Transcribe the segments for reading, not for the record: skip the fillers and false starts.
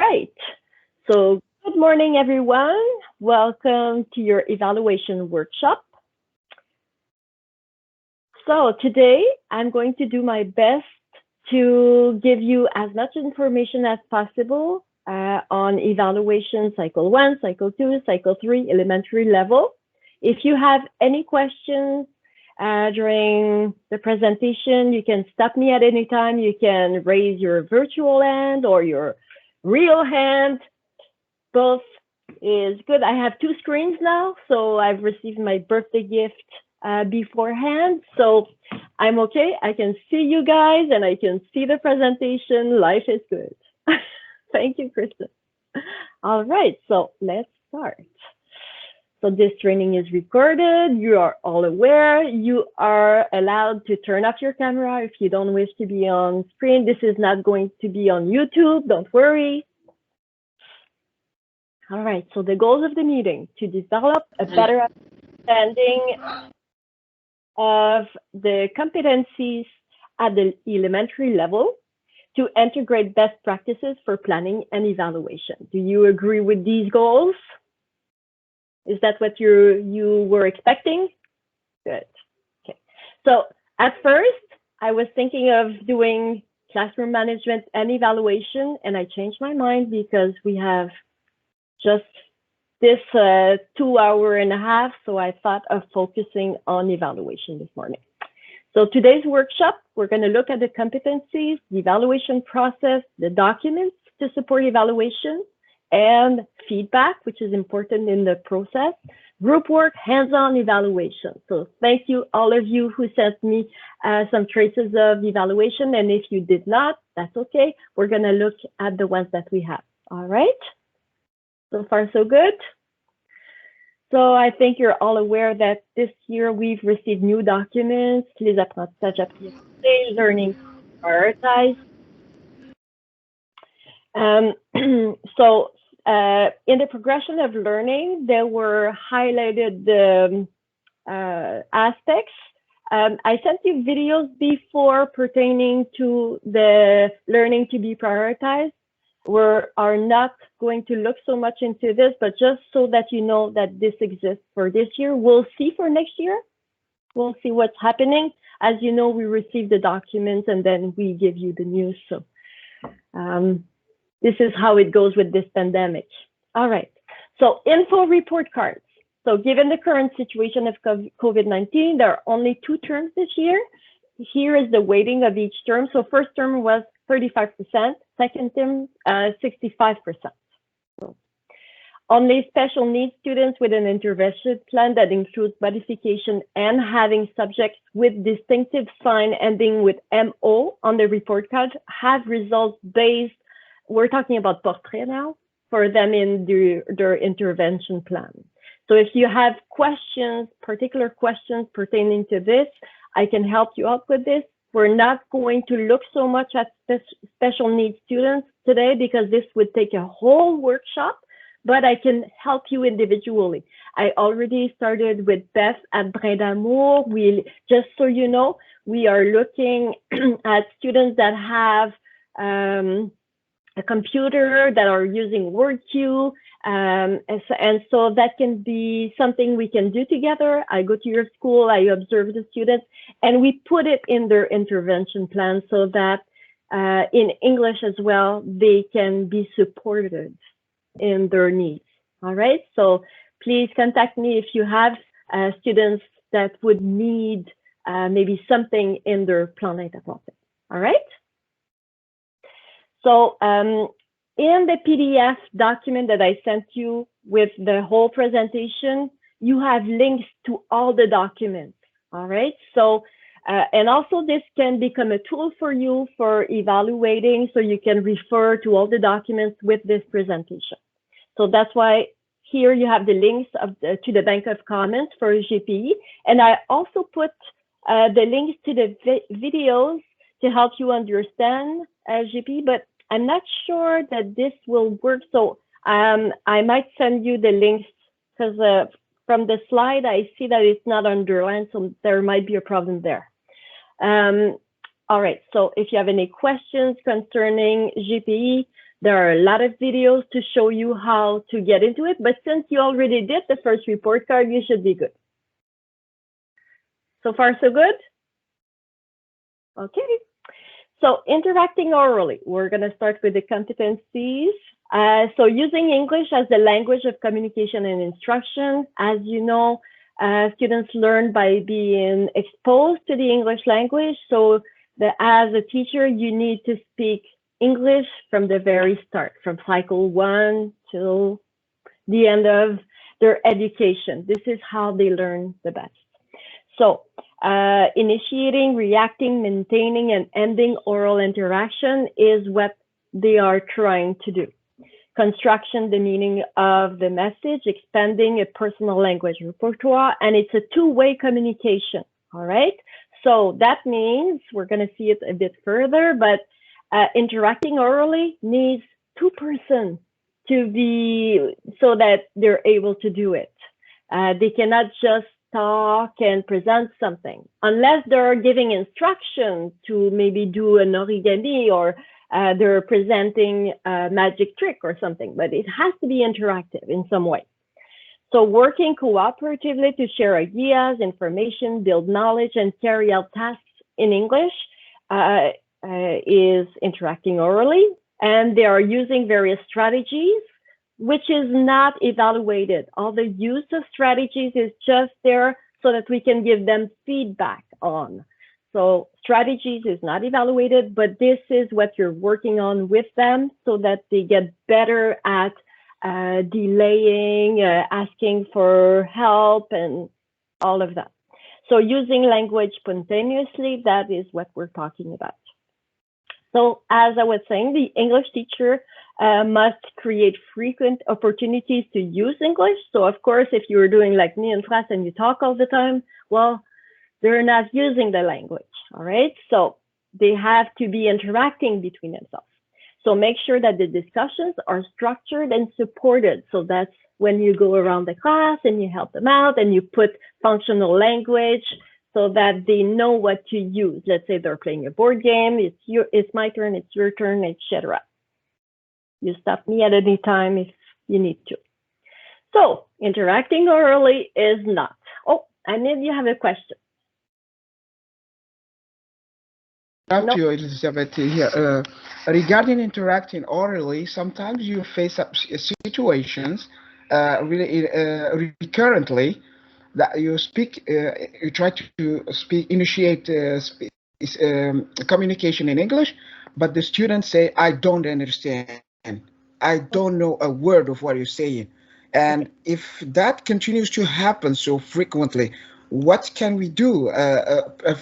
right. So good morning, everyone. Welcome to your evaluation workshop. So today I'm going to do my best to give you as much information as possible on evaluation cycle 1, cycle 2, cycle 3, elementary level. If you have any questions during the presentation, you can stop me at any time. You can raise your virtual hand or your real hand. Both is good. I have two screens now, so I've received my birthday gift beforehand. So I'm okay. I can see you guys and I can see the presentation. Life is good. Thank you, Kristen. All right, so let's start. So this training is recorded. You are all aware. You are allowed to turn off your camera if you don't wish to be on screen. This is not going to be on YouTube. Don't worry. All right, so the goals of the meeting: to develop a better understanding of the competencies at the elementary level, to integrate best practices for planning and evaluation. Do you agree with these goals? Is that what you were expecting? Good. Okay. So at first, I was thinking of doing classroom management and evaluation, and I changed my mind because we have just this 2 hours and a half, so I thought of focusing on evaluation this morning. So today's workshop, we're going to look at the competencies, the evaluation process, the documents to support evaluation, and feedback, which is important in the process, group work, hands-on evaluation. So thank you, all of you who sent me some traces of evaluation, and if you did not, that's okay. We're going to look at the ones that we have. All right? So far, so good. So I think you're all aware that this year we've received new documents, les apprentissages appliqués, learning prioritized. So in the progression of learning, there were highlighted the aspects. I sent you videos before pertaining to the learning to be prioritized. We are not going to look so much into this, but just so that you know that this exists for this year. We'll see for next year. We'll see what's happening. As you know, we receive the documents and then we give you the news. So this is how it goes with this pandemic. All right. So info report cards. So given the current situation of COVID-19, there are only 2 terms this year. Here is the weighting of each term. So first term was 35%, second term, 65%. So only special needs students with an intervention plan that includes modification and having subjects with distinctive sign ending with MO on the report card have results based, we're talking about portrait now, for them in their intervention plan. So if you have questions, particular questions pertaining to this, I can help you out with this. We're not going to look so much at special needs students today because this would take a whole workshop, but I can help you individually. I already started with Beth at Brin d'Amour. Just so you know, we are looking at students that have a computer, that are using WordQ, and so that can be something we can do together. I go to your school, I observe the students, and we put it in their intervention plan so that in English as well, they can be supported in their needs. All right, so please contact me if you have students that would need maybe something in their plan d'intervention. All right. So in the PDF document that I sent you with the whole presentation, you have links to all the documents. All right. So, and also this can become a tool for you for evaluating, so you can refer to all the documents with this presentation. So that's why here you have the links to the Bank of Comments for GPE. And I also put the links to the videos to help you understand GPE, but I'm not sure that this will work. So I might send you the links because from the slide, I see that it's not underlined, so there might be a problem there. All right, so if you have any questions concerning GPE, There are a lot of videos to show you how to get into it, but since you already did the first report card, you should be good. So far, so good? Okay. So interacting orally, we're going to start with the competencies. So using English as the language of communication and instruction. As you know, students learn by being exposed to the English language. So as a teacher, you need to speak English from the very start, from cycle 1 till the end of their education. This is how they learn the best. So initiating, reacting, maintaining, and ending oral interaction is what they are trying to do. Construction, the meaning of the message, expanding a personal language repertoire, and it's a two-way communication, all right? So that means, we're gonna see it a bit further, but interacting orally needs two persons to be, so that they're able to do it. They cannot just talk and present something unless they're giving instructions to maybe do an origami, or they're presenting a magic trick or something, but it has to be interactive in some way. So working cooperatively to share ideas, information, build knowledge, and carry out tasks in English is interacting orally, and they are using various strategies, which is not evaluated. All the use of strategies is just there so that we can give them feedback on. So strategies is not evaluated, but this is what you're working on with them so that they get better at delaying, asking for help, and all of that. So using language spontaneously, that is what we're talking about. So as I was saying, the English teacher must create frequent opportunities to use English. So of course, if you're doing like me in class and you talk all the time, well, they're not using the language, all right? So they have to be interacting between themselves. So make sure that the discussions are structured and supported. So that's when you go around the class and you help them out and you put functional language so that they know what to use. Let's say they're playing a board game, it's my turn, it's your turn, etc. You stop me at any time if you need to. So interacting orally is not. Oh, and then you have a question. To you, Elizabeth, here. Regarding interacting orally, sometimes you face up situations really recurrently that you speak, you try to speak, initiate communication in English, but the students say, I don't understand. I don't know a word of what you're saying. And if that continues to happen so frequently, what can we do?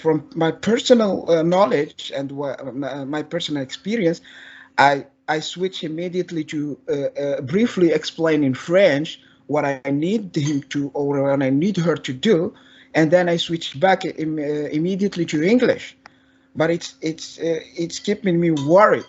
From my personal knowledge and my personal experience, I switch immediately to briefly explain in French what I need him to or what I need her to do, and then I switch back immediately to English. But it's keeping me worried.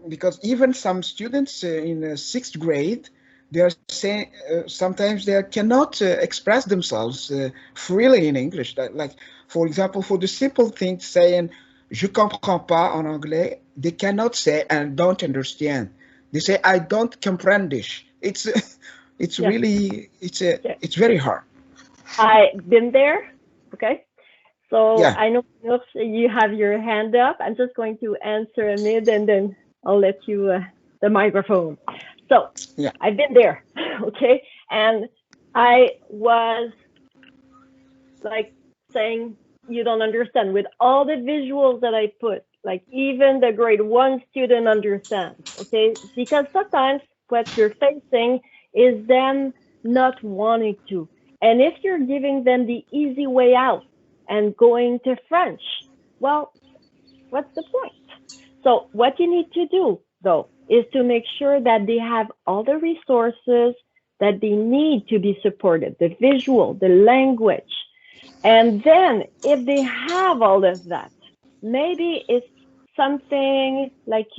Because even some students in sixth grade, they are saying sometimes they cannot express themselves freely in English. Like, for example, for the simple thing saying "je comprends pas" en anglais, they cannot say "I don't understand." They say "I don't comprendre." It's it's Yeah. really it's very hard. I've been there. Okay. So Yeah. I know you have your hand up. I'm just going to answer a minute and then I'll let you the microphone. So Yeah. I've been there, okay? And I was like saying, you don't understand with all the visuals that I put, like even the grade 1 student understands, okay? Because sometimes what you're facing is them not wanting to. And if you're giving them the easy way out and going to French, well, what's the point? So what you need to do, though, is to make sure that they have all the resources that they need to be supported, the visual, the language. And then if they have all of that, maybe it's something like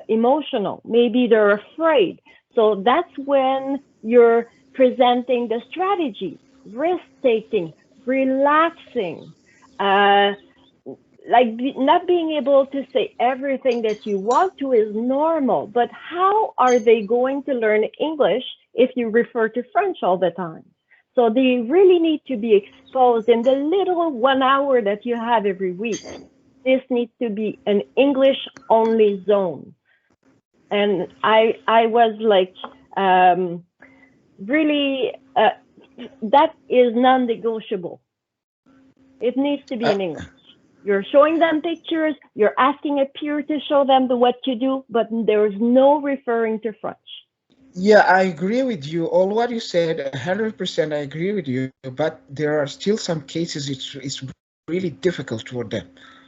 emotional. Maybe they're afraid. So that's when you're presenting the strategy, risk taking, relaxing, like not being able to say everything that you want to is normal, but how are they going to learn English if you refer to French all the time? So they really need to be exposed in the little 1 hour that you have every week. This needs to be an English only zone. And I was like, really, that is non-negotiable. It needs to be in English. You're showing them pictures, you're asking a peer to show them what you do, but there is no referring to French. Yeah, I agree with you. All what you said, 100%, I agree with you. But there are still some cases it's really difficult for them.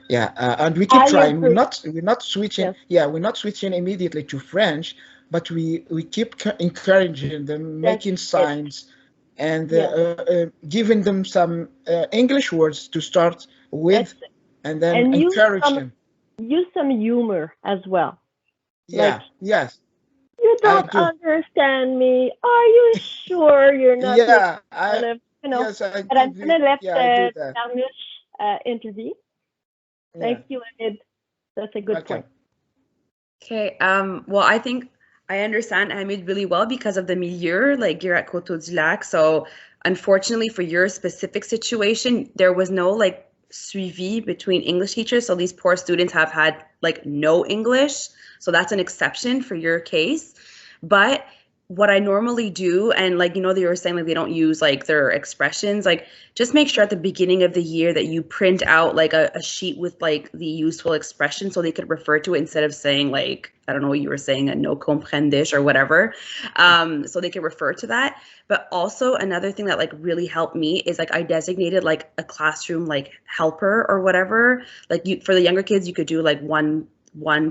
Yeah, and we keep I trying. agree. We're not switching. Yes, Yeah, we're not switching immediately to French, but we keep encouraging them, that's making it. signs, and Yes, giving them some English words to start that's with, it. and then And encourage them. use some humor as well. Like, Yeah, yes, you I don't do. understand me. Are you sure you're not making Yeah, fun of, you know? yes, I But I'm give you. gonna let Yeah, I do that. Carnouche intervene. Yeah. Thank you, Ed. That's a good Okay. point. Okay, well, I think I understand Hamid really well because of the milieu, like you're at Coteau du Lac. So unfortunately for your specific situation, there was no like suivi between English teachers. So these poor students have had like no English. So that's an exception for your case. But what I normally do, and like you know, they were saying like they don't use like their expressions, like just make sure at the beginning of the year that you print out like a sheet with like the useful expression so they could refer to it instead of saying like I don't know what you were saying a no comprendish or whatever, so they could refer to that. But also another thing that like really helped me is like I designated like a classroom like helper or whatever, like you for the younger kids you could do like one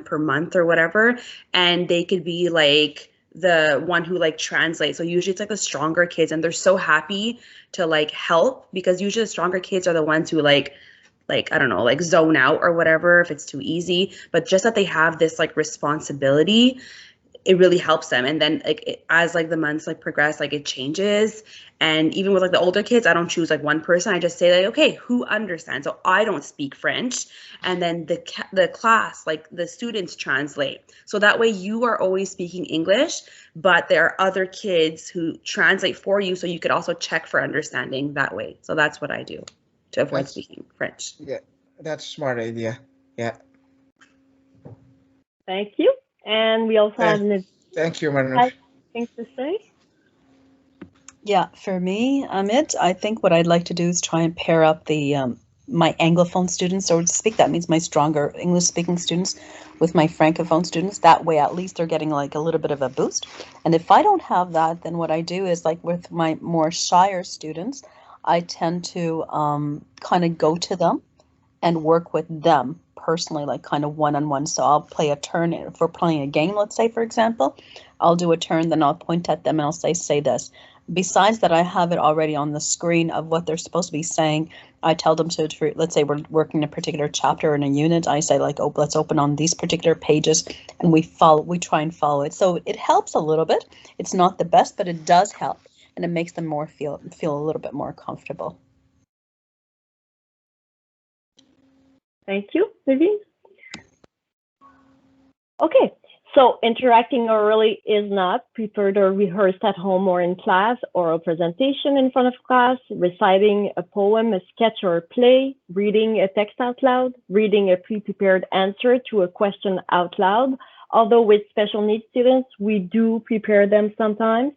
per month or whatever, and they could be like the one who like translates. So usually it's like the stronger kids and they're so happy to like help because usually the stronger kids are the ones who like I don't know, like zone out or whatever if it's too easy. But just that they have this like responsibility, it really helps them. And then like as like the months like progress, like it changes. And even with like the older kids, I don't choose like one person. I just say like, okay, who understands? So I don't speak French, and then the class, like the students translate. So that way you are always speaking English, but there are other kids who translate for you, so you could also check for understanding that way. So that's what I do to avoid That's speaking French. yeah, that's a smart idea. Yeah. Thank you. And we also have Thank, Niv thank you, has Manush. things to say. Yeah, for me, Amit, I think what I'd like to do is try and pair up the my Anglophone students, so to speak. That means my stronger English-speaking students with my Francophone students. That way, at least they're getting like a little bit of a boost. And if I don't have that, then what I do is like with my more shyer students, I tend to kind of go to them and work with them personally, like kind of one-on-one. So I'll play a turn if we're playing a game, let's say, for example, I'll do a turn, then I'll point at them and I'll say this. Besides that, I have it already on the screen of what they're supposed to be saying. I tell them to let's say we're working a particular chapter in a unit. I say like, oh, let's open on these particular pages, and we try and follow it. So it helps a little bit. It's not the best, but it does help, and it makes them feel a little bit more comfortable. Thank you, Vivian. Okay, so interacting orally is not prepared or rehearsed at home or in class, oral presentation in front of class, reciting a poem, a sketch, or a play, reading a text out loud, reading a pre-prepared answer to a question out loud. Although with special needs students, we do prepare them sometimes.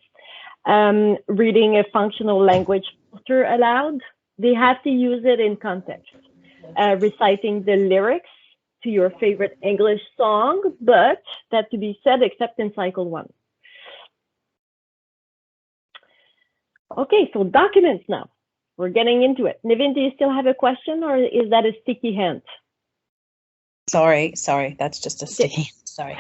Reading a functional language poster aloud. They have to use it in context. Reciting the lyrics to your favorite English song, but that to be said except in cycle 1. Okay, so documents now. We're getting into it. Nivin, do you still have a question or is that a sticky hint? Sorry, that's just a sticky. Sorry.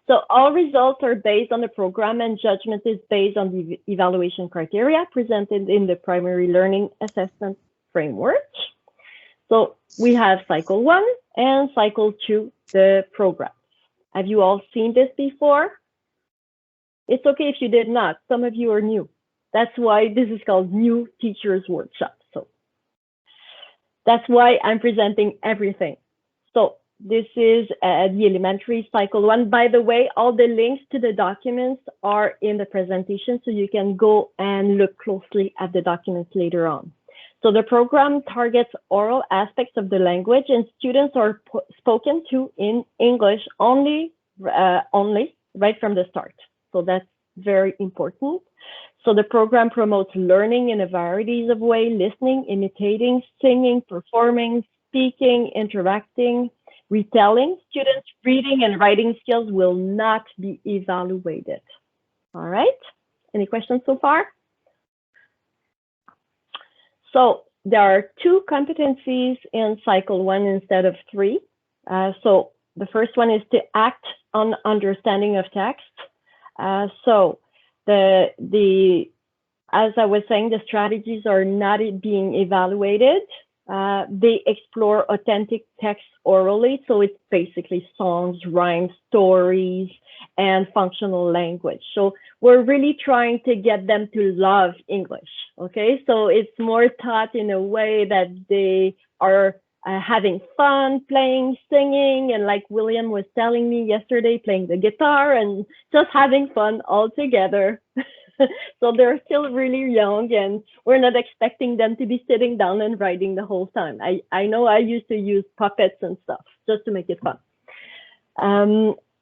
So all results are based on the program and judgment is based on the evaluation criteria presented in the primary learning assessment framework. So we have cycle 1 and cycle 2, the programs. Have you all seen this before? It's okay if you did not. Some of you are new. That's why this is called New Teachers Workshop. So That's why I'm presenting everything. So this is the elementary cycle 1. By the way, all the links to the documents are in the presentation, so you can go and look closely at the documents later on. So the program targets oral aspects of the language, and students are spoken to in English only right from the start. So that's very important. So the program promotes learning in a variety of ways: listening, imitating, singing, performing, speaking, interacting, retelling. Students' reading and writing skills will not be evaluated. All right, any questions so far? So there are 2 competencies in cycle 1 instead of 3. So the first one is to act on understanding of text. So as I was saying, the strategies are not being evaluated. They explore authentic text orally. So it's basically songs, rhymes, stories, and functional language. So we're really trying to get them to love English. Okay, so it's more taught in a way that they are having fun playing, singing, and like William was telling me yesterday, playing the guitar and just having fun all together. So they're still really young, and we're not expecting them to be sitting down and writing the whole time. I know I used to use puppets and stuff just to make it fun.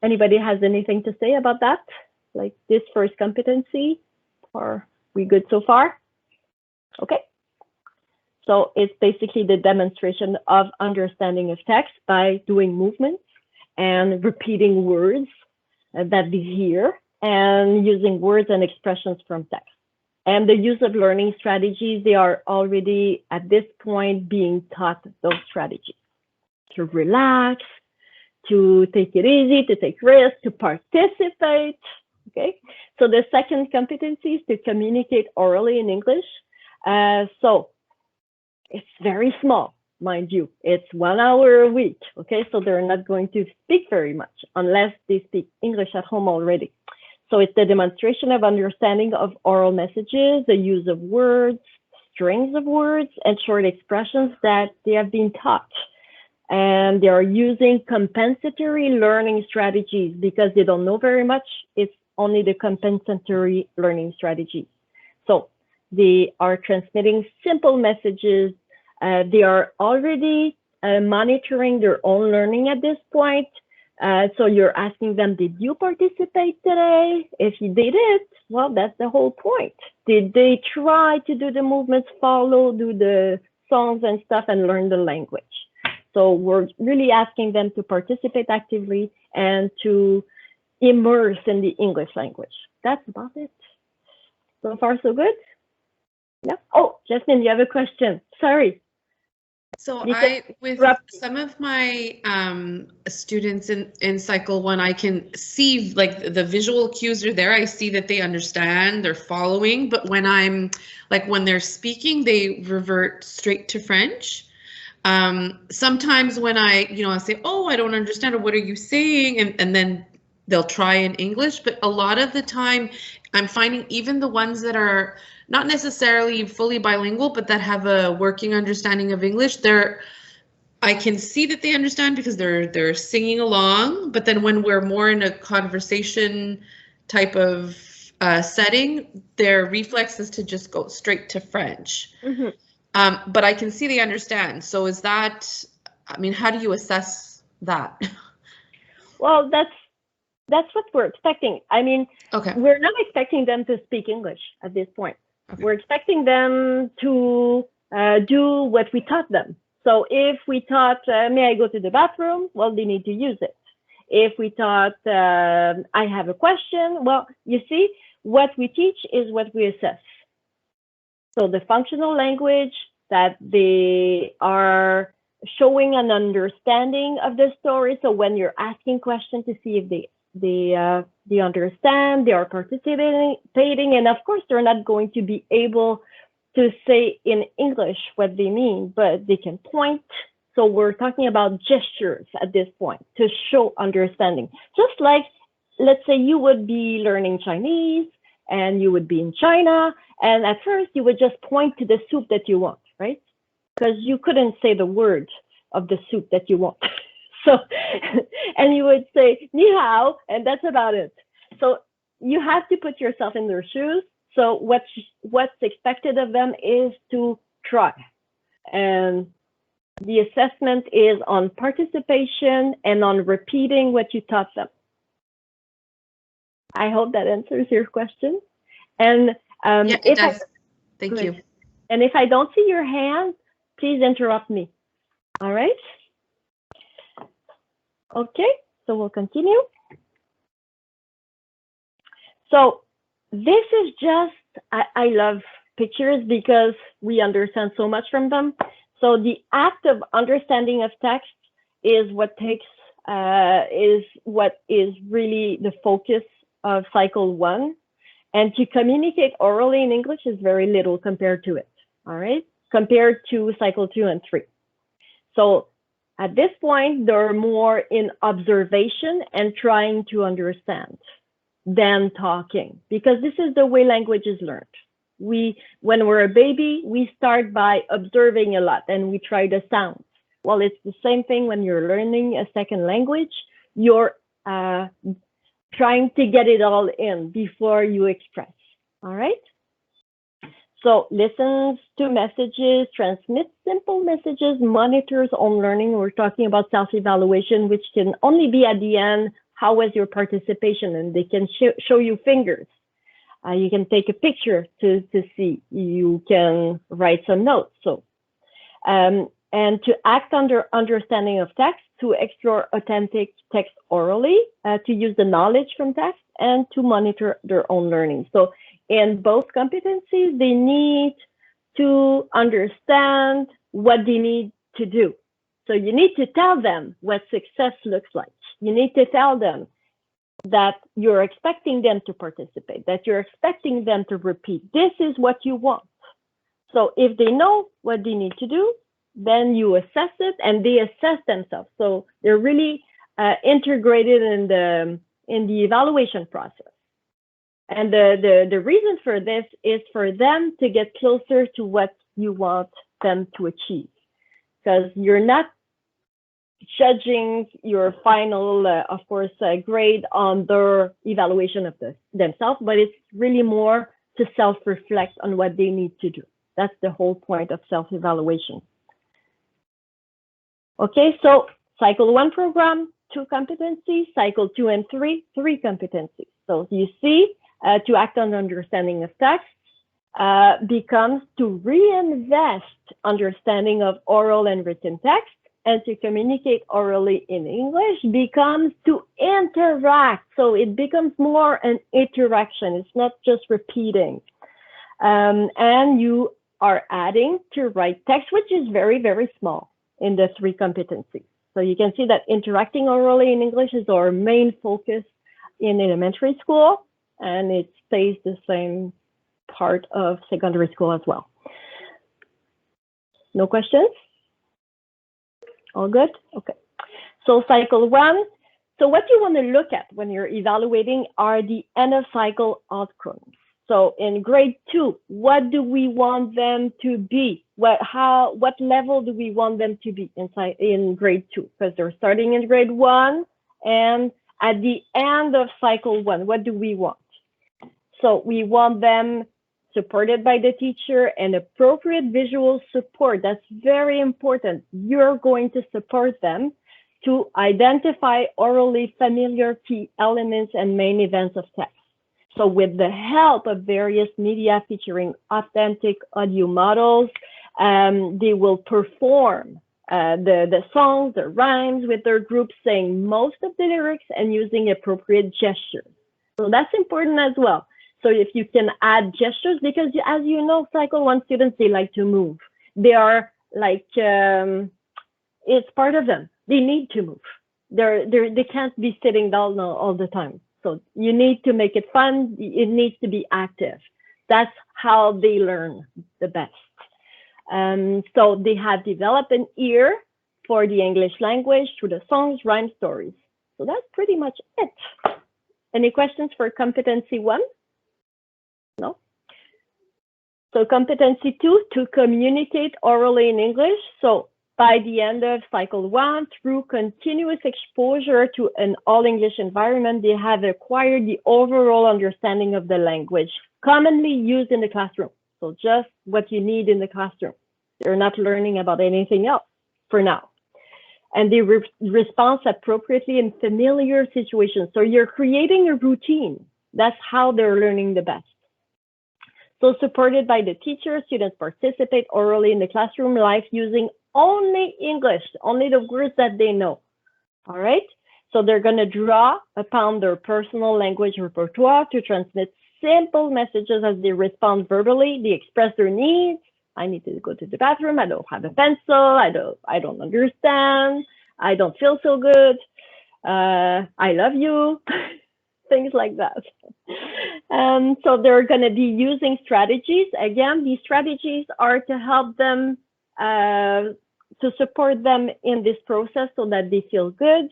Anybody has anything to say about that? Like this first competency? Are we good so far? Okay. So it's basically the demonstration of understanding of text by doing movements and repeating words that we hear, and using words and expressions from text. And the use of learning strategies, they are already at this point being taught those strategies: to relax, to take it easy, to take risks, to participate. Okay, so the second competency is to communicate orally in English. So it's very small, mind you. It's 1 hour a week. Okay, so they're not going to speak very much unless they speak English at home already. So it's the demonstration of understanding of oral messages, the use of words, strings of words, and short expressions that they have been taught. And they are using compensatory learning strategies because they don't know very much. It's only the compensatory learning strategies. So they are transmitting simple messages. They are already monitoring their own learning at this point. So you're asking them, did you participate today? If they did, well, that's the whole point. Did they try to do the movements, do the songs and stuff, and learn the language? So we're really asking them to participate actively and to immerse in the English language. That's about it. So far, so good? Yeah. Oh, Jasmine, you have a question. Sorry. So with interrupt. some of my students in cycle 1, I can see like the visual cues are there. I see that they understand, they're following, but when they're speaking, they revert straight to French. Sometimes when I say, oh, I don't understand, or what are you saying? And then they'll try in English, but a lot of the time I'm finding even the ones that are not necessarily fully bilingual, but that have a working understanding of English, I can see that they understand because they're singing along. But then when we're more in a conversation type of setting, their reflex is to just go straight to French. Mm-hmm. But I can see they understand. So is that, I mean, how do you assess that? Well, that's what we're expecting. I mean, okay. We're not expecting them to speak English at this point. Okay. We're expecting them to do what we taught them. So if we taught, may I go to the bathroom? Well, they need to use it. If we taught, I have a question, well, you see, what we teach is what we assess. So the functional language, that they are showing an understanding of the story. So when you're asking questions to see if they understand, they are participating, and of course they're not going to be able to say in English what they mean, but they can point. So we're talking about gestures at this point to show understanding. Just like, let's say you would be learning Chinese and you would be in China, and at first you would just point to the soup that you want, right? because you couldn't say the word of the soup that you want. So, and you would say ni hao, and that's about it. So you have to put yourself in their shoes. So what's expected of them is to try. And the assessment is on participation and on repeating what you taught them. I hope that answers your question. And Yeah, it does. Thank you. And if I don't see your hand, please interrupt me. All right? Okay, so we'll continue. So this is just, I love pictures because we understand so much from them. So the act of understanding of text is what takes, is what is really the focus of cycle 1. And to communicate orally in English is very little compared to it, all right? Compared to cycle 2 and 3. So at this point, they're more in observation and trying to understand than talking, because this is the way language is learned. When we're a baby, we start by observing a lot and we try the sounds. Well, it's the same thing when you're learning a second language. You're trying to get it all in before you express, all right? So listens to messages, transmits simple messages, monitors own learning. We're talking about self-evaluation, which can only be at the end, how was your participation? And they can show you fingers. You can take a picture to see. You can write some notes. So, and to act under understanding of text, to explore authentic text orally, to use the knowledge from text, and to monitor their own learning. So in both competencies, they need to understand what they need to do. So you need to tell them what success looks like. You need to tell them that you're expecting them to participate, that you're expecting them to repeat. This is what you want. So if they know what they need to do, then you assess it and they assess themselves. So they're really integrated in the evaluation process. And the reason for this is for them to get closer to what you want them to achieve. Because you're not judging your final, of course, grade on their evaluation of themselves, but it's really more to self-reflect on what they need to do. That's the whole point of self-evaluation. Okay, so cycle 1 program, 2 competencies, cycle 2 and 3, 3 competencies. So you see, to act on understanding of text becomes to reinvest understanding of oral and written text, and to communicate orally in English becomes to interact. So it becomes more an interaction. It's not just repeating. And you are adding to write text, which is very, very small in the 3 competencies. So you can see that interacting orally in English is our main focus in elementary school, and it stays the same part of secondary school as well. No questions? All good? Okay. So cycle 1. So what you want to look at when you're evaluating are the end of cycle outcomes. So in grade 2, what do we want them to be? What level do we want them to be in grade 2? Because they're starting in grade 1, and at the end of cycle 1, what do we want? So we want them supported by the teacher and appropriate visual support. That's very important. You're going to support them to identify orally familiar key elements and main events of text. So with the help of various media featuring authentic audio models, they will perform the songs, the rhymes with their group, saying most of the lyrics and using appropriate gestures. So that's important as well. So if you can add gestures, because as you know, cycle 1 students, they like to move. They are like, it's part of them. They need to move. They can't be sitting down all the time. So you need to make it fun. It needs to be active. That's how they learn the best. So they have developed an ear for the English language through the songs, rhyme, stories. So that's pretty much it. Any questions for competency 1? No? So competency 2, to communicate orally in English. So by the end of cycle 1, through continuous exposure to an all-English environment, they have acquired the overall understanding of the language commonly used in the classroom. So just what you need in the classroom. They're not learning about anything else for now. And they respond appropriately in familiar situations. So you're creating a routine. That's how they're learning the best. So supported by the teacher, students participate orally in the classroom life using only English, only the words that they know. All right. So they're going to draw upon their personal language repertoire to transmit simple messages as they respond verbally. They express their needs. I need to go to the bathroom. I don't have a pencil. I don't understand. I don't feel so good. I love you. Things like that. So they're going to be using strategies. Again, these strategies are to help them, to support them in this process so that they feel good.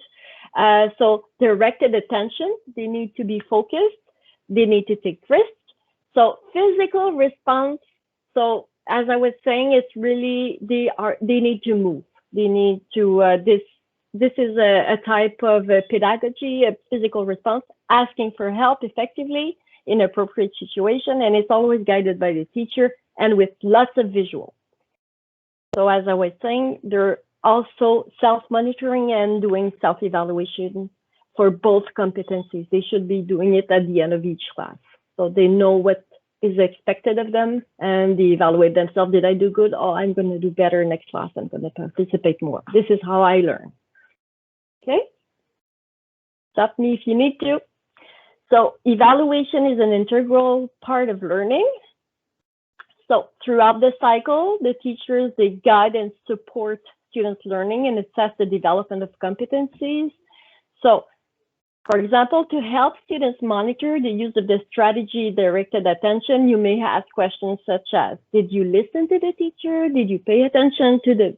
So directed attention, they need to be focused. They need to take risks. So physical response. So as I was saying, it's really, they need to move. They need to, this is a type of pedagogy, a physical response, asking for help effectively in appropriate situation. And it's always guided by the teacher and with lots of visual. So as I was saying, they're also self-monitoring and doing self-evaluation for both competencies. They should be doing it at the end of each class. So they know what is expected of them and they evaluate themselves. Did I do good? Oh, I'm going to do better next class. I'm going to participate more. This is how I learn. Okay. Stop me if you need to. So evaluation is an integral part of learning. So throughout the cycle, the teachers, they guide and support students' learning and assess the development of competencies. So for example, to help students monitor the use of the strategy directed attention, you may ask questions such as, did you listen to the teacher? Did you pay attention to the,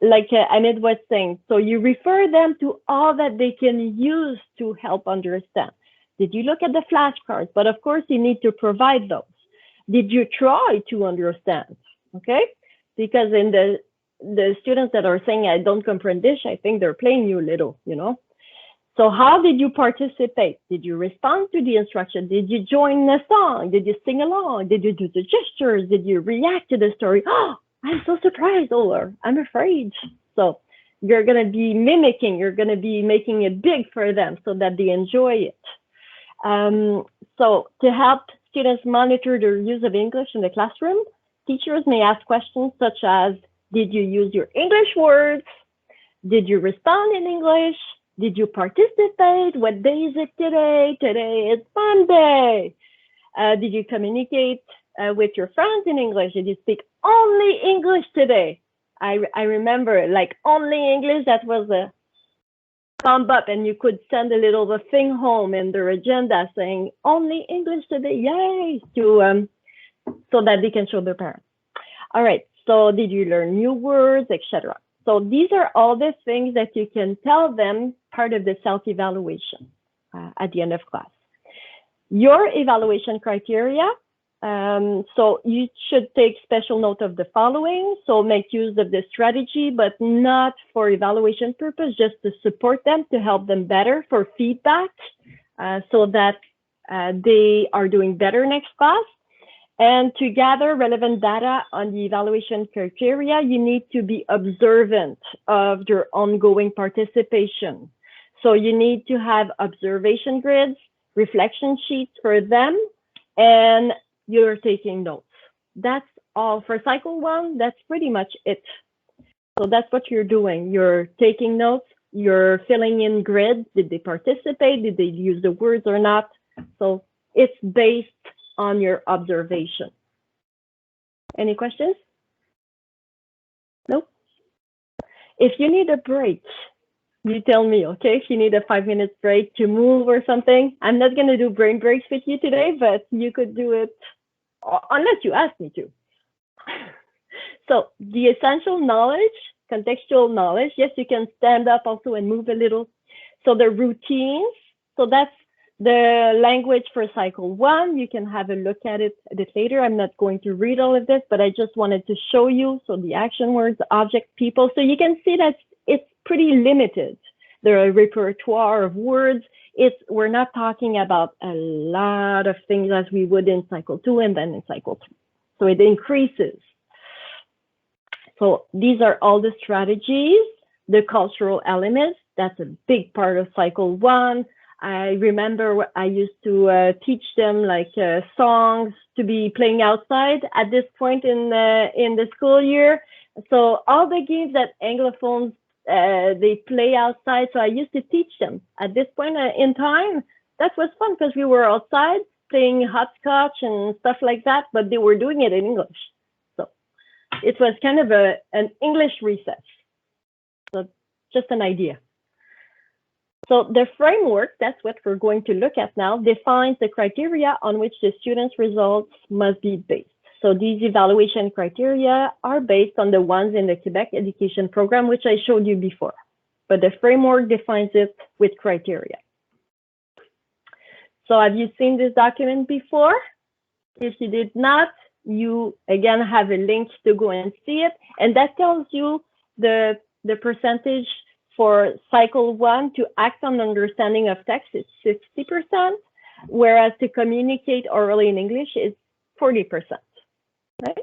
like Amit was saying, so you refer them to all that they can use to help understand. Did you look at the flashcards? But of course, you need to provide those. Did you try to understand? Okay, because in the students that are saying, I don't comprehend this, I think they're playing you a little, you know. So how did you participate? Did you respond to the instruction? Did you join the song? Did you sing along? Did you do the gestures? Did you react to the story? Oh, I'm so surprised, or I'm afraid. So you're going to be mimicking, you're going to be making it big for them so that they enjoy it. So to help students monitor their use of English in the classroom, teachers may ask questions such as, did you use your English words? Did you respond in English? Did you participate? What day is it today? Today is Monday. Did you communicate with your friends in English? Did you speak only English today? I remember, like, only English, that was a thumb up, and you could send a little thing home in their agenda saying only English today, yay, to so that they can show their parents. All right, so did you learn new words, etc. So these are all the things that you can tell them, part of the self-evaluation at the end of class. Your evaluation criteria, so you should take special note of the following. So make use of the strategy, but not for evaluation purpose, just to support them, to help them better, for feedback, so that they are doing better next class. And to gather relevant data on the evaluation criteria, you need to be observant of their ongoing participation. So you need to have observation grids, reflection sheets for them, and you're taking notes. That's all for cycle 1. That's pretty much it. So that's what you're doing. You're taking notes, you're filling in grids. Did they participate? Did they use the words or not? So it's based on your observation. Any questions? Nope. If you need a break, you tell me, okay? If you need a 5-minute break to move or something, I'm not going to do brain breaks with you today, but you could do it unless you ask me to. So the essential knowledge, contextual knowledge, yes, you can stand up also and move a little. So the routines, so that's the language for cycle 1, you can have a look at it a bit later. I'm not going to read all of this, but I just wanted to show you. So the action words, object, people. So you can see that it's pretty limited. The repertoire of words, we're not talking about a lot of things as we would in cycle 2 and then in cycle 3. So it increases. So these are all the strategies, the cultural elements. That's a big part of cycle 1. I remember I used to teach them like songs to be playing outside at this point in the school year. So all the games that Anglophones they play outside. So I used to teach them at this point in time. That was fun because we were outside playing hopscotch and stuff like that, but they were doing it in English. So it was kind of an English recess. So just an idea. So the framework, that's what we're going to look at now, defines the criteria on which the students' results must be based. So these evaluation criteria are based on the ones in the Quebec Education Program, which I showed you before. But the framework defines it with criteria. So have you seen this document before? If you did not, you again have a link to go and see it. And that tells you the percentage for cycle 1 to act on understanding of text is 60%, whereas to communicate orally in English is 40%, right?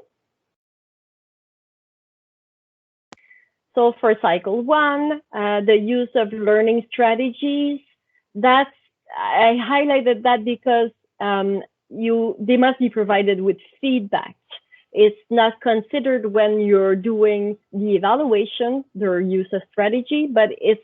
So for cycle 1, the use of learning strategies, I highlighted that because they must be provided with feedback. It's not considered when you're doing the evaluation, their use of strategy, but it's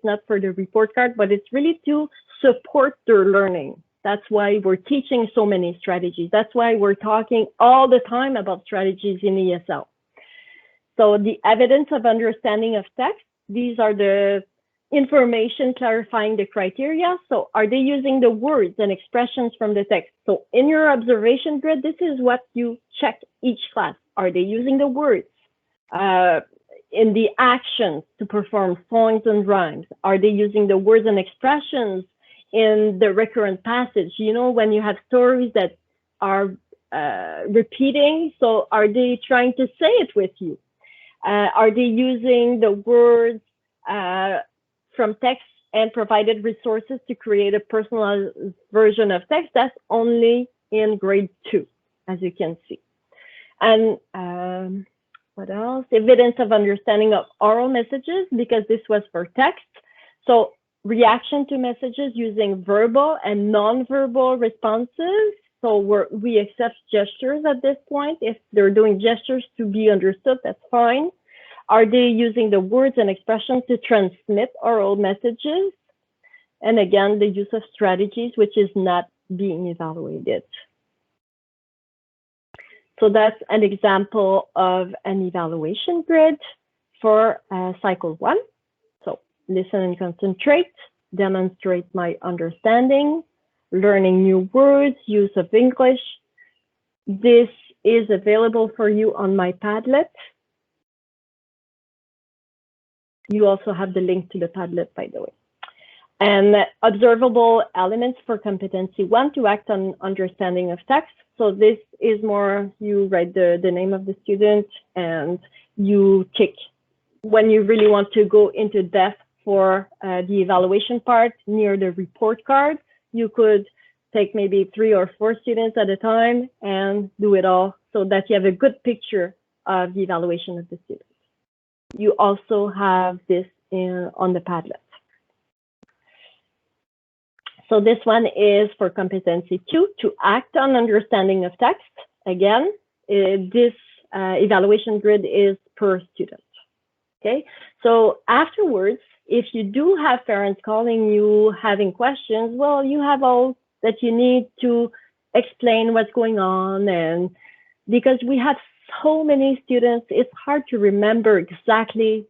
not for the report card, but it's really to support their learning. That's why we're teaching so many strategies. That's why we're talking all the time about strategies in ESL. So the evidence of understanding of text, these are the information clarifying the criteria. So are they using the words and expressions from the text? So in your observation grid, this is what you check each class. Are they using the words? In the actions to perform songs and rhymes, are they using the words and expressions in the recurrent passage? You know, when you have stories that are repeating, so are they trying to say it with you? Are they using the words from text and provided resources to create a personalized version of text? That's only in grade 2, as you can see. And what else? Evidence of understanding of oral messages, because this was for text. So reaction to messages using verbal and non-verbal responses. So we accept gestures at this point. If they're doing gestures to be understood, that's fine. Are they using the words and expressions to transmit oral messages? And again, the use of strategies, which is not being evaluated. So that's an example of an evaluation grid for cycle 1. So listen and concentrate, demonstrate my understanding, learning new words, use of English. This is available for you on my Padlet. You also have the link to the Padlet, by the way. And observable elements for competency 1 to act on understanding of text. So this is more, you write the name of the student and you tick. When you really want to go into depth for the evaluation part near the report card, you could take maybe 3 or 4 students at a time and do it all so that you have a good picture of the evaluation of the student. You also have this on the Padlet. So this one is for competency 2, to act on understanding of text. Again, this evaluation grid is per student. Okay, so afterwards, if you do have parents calling you having questions, well, you have all that you need to explain what's going on. And because we have so many students, it's hard to remember exactly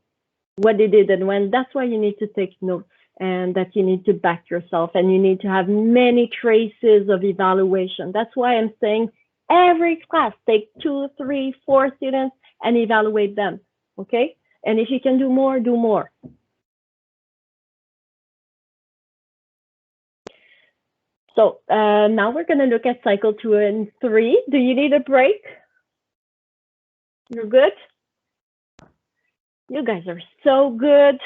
what they did and when. That's why you need to take notes and that you need to back yourself and you need to have many traces of evaluation. That's why I'm saying every class, take 2, 3, 4 students and evaluate them, okay? And if you can do more, do more. So now we're going to look at cycle 2 and 3. Do you need a break? You're good? You guys are so good.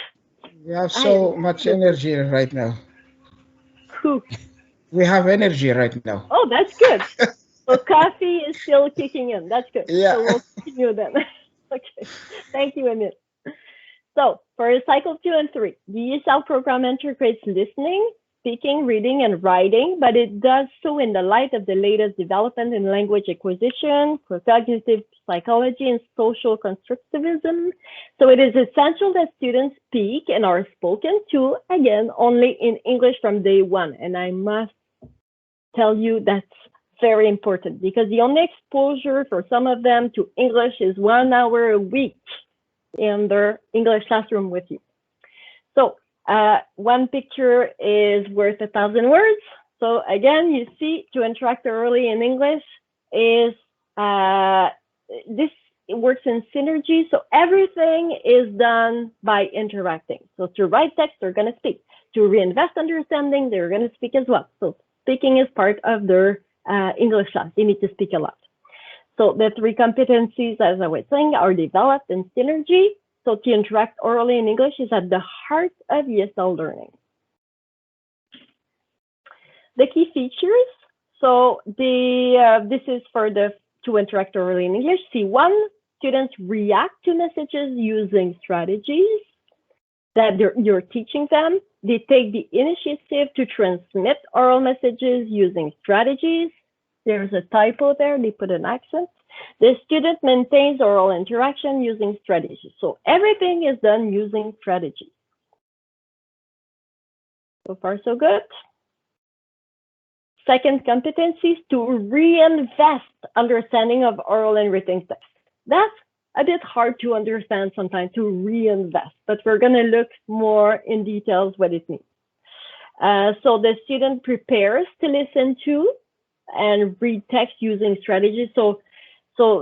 We have so much energy right now. Whew. We have energy right now. Oh, that's good. So coffee is still kicking in. That's good. Yeah. So we'll continue then. Okay. Thank you, Amit. So for cycle 2 and 3, the ESL program integrates listening, speaking, reading, and writing, but it does so in the light of the latest development in language acquisition, cognitive psychology, and social constructivism. So it is essential that students speak and are spoken to, again, only in English from day one. And I must tell you that's very important because the only exposure for some of them to English is 1 hour a week in their English classroom with you. So one picture is worth 1,000 words. So again, you see, to interact early in English is, this works in synergy. So everything is done by interacting. So to write text, they're going to speak. To reinvest understanding, they're going to speak as well. So speaking is part of their English class. They need to speak a lot. So the 3 competencies, as I was saying, are developed in synergy. So to interact orally in English is at the heart of ESL learning. The key features. So this is for the to interact orally in English. C1, students react to messages using strategies that you're teaching them. They take the initiative to transmit oral messages using strategies. There's a typo there, they put an accent. The student maintains oral interaction using strategies. So everything is done using strategies. So far, so good. Second competency is to reinvest understanding of oral and written text. That's a bit hard to understand sometimes, to reinvest, but we're going to look more in details what it means. So the student prepares to listen to and read text using strategies. So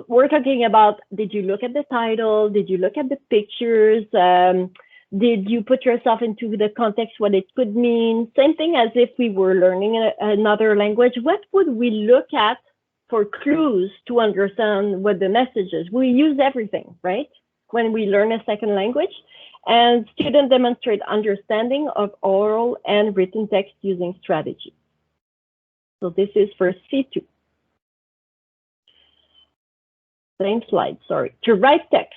we're talking about, did you look at the title? Did you look at the pictures? Did you put yourself into the context, what it could mean? Same thing as if we were learning another language. What would we look at for clues to understand what the message is? We use everything, right? When we learn a second language. And students demonstrate understanding of oral and written text using strategy. So this is for C2. Same slide, sorry. To write text.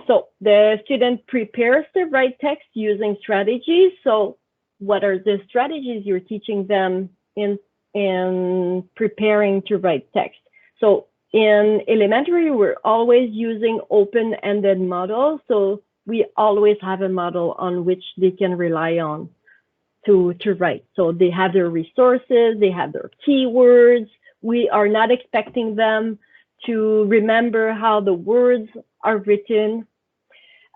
So the student prepares to write text using strategies. So what are the strategies you're teaching them in preparing to write text? So in elementary, we're always using open-ended models. So we always have a model on which they can rely on to write. So they have their resources, they have their keywords. We are not expecting them to remember how the words are written.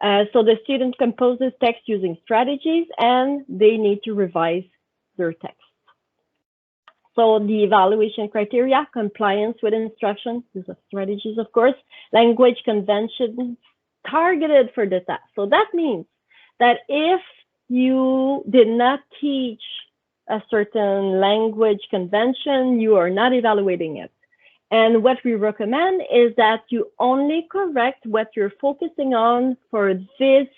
So the student composes text using strategies and they need to revise their text. So the evaluation criteria, compliance with instruction, these are strategies, of course, language conventions targeted for the task. So that means that if you did not teach a certain language convention, you are not evaluating it. And what we recommend is that you only correct what you're focusing on for this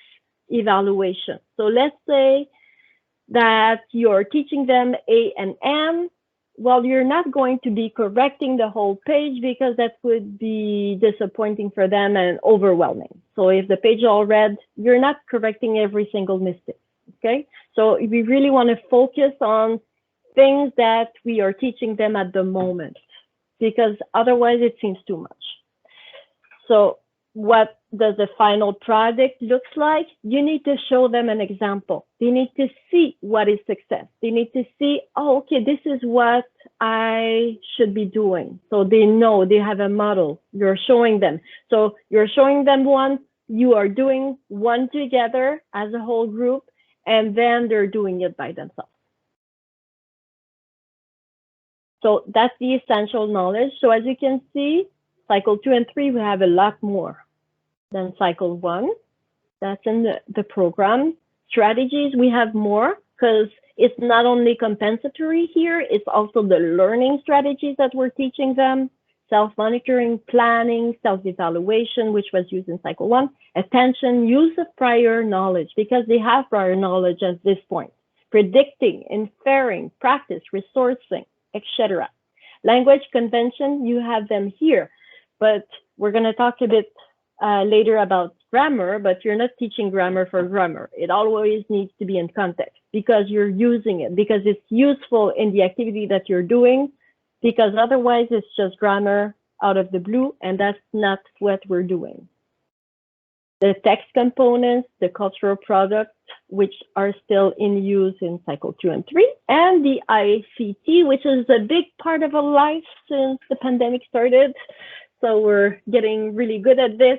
evaluation. So let's say that you're teaching them A and M. Well, you're not going to be correcting the whole page because that would be disappointing for them and overwhelming. So if the page is all red, you're not correcting every single mistake, okay? So we really want to focus on things that we are teaching them at the moment, because otherwise it seems too much. So what does the final product looks like? You need to show them an example. They need to see what is success. They need to see, oh, okay, this is what I should be doing. So they know, they have a model. You're showing them. So you're showing them one, you are doing one together as a whole group, and then they're doing it by themselves. So that's the essential knowledge. So as you can see, cycle 2 and 3, we have a lot more than cycle 1. That's in the program. Strategies, we have more. because it's not only compensatory here, it's also the learning strategies that we're teaching them, self-monitoring, planning, self-evaluation, which was used in cycle 1, attention, use of prior knowledge, because they have prior knowledge at this point, predicting, inferring, practice, resourcing, etc. Language convention, you have them here, but we're going to talk a bit later about grammar, but you're not teaching grammar for grammar. It always needs to be in context because you're using it, because it's useful in the activity that you're doing, because otherwise it's just grammar out of the blue, and that's not what we're doing. The text components, the cultural products, which are still in use in cycle 2 and 3, and the ICT, which is a big part of our life since the pandemic started. So we're getting really good at this.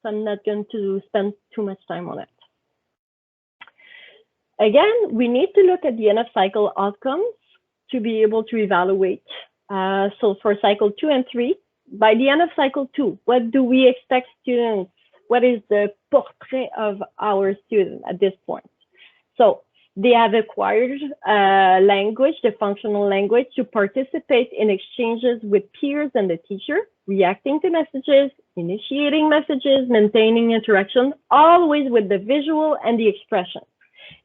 So I'm not going to spend too much time on it. Again, we need to look at the end of cycle outcomes to be able to evaluate. So for cycle 2 and 3, by the end of cycle 2, what do we expect students? What is the portrait of our student at this point? So they have acquired language, the functional language, to participate in exchanges with peers and the teacher, reacting to messages, initiating messages, maintaining interaction, always with the visual and the expression.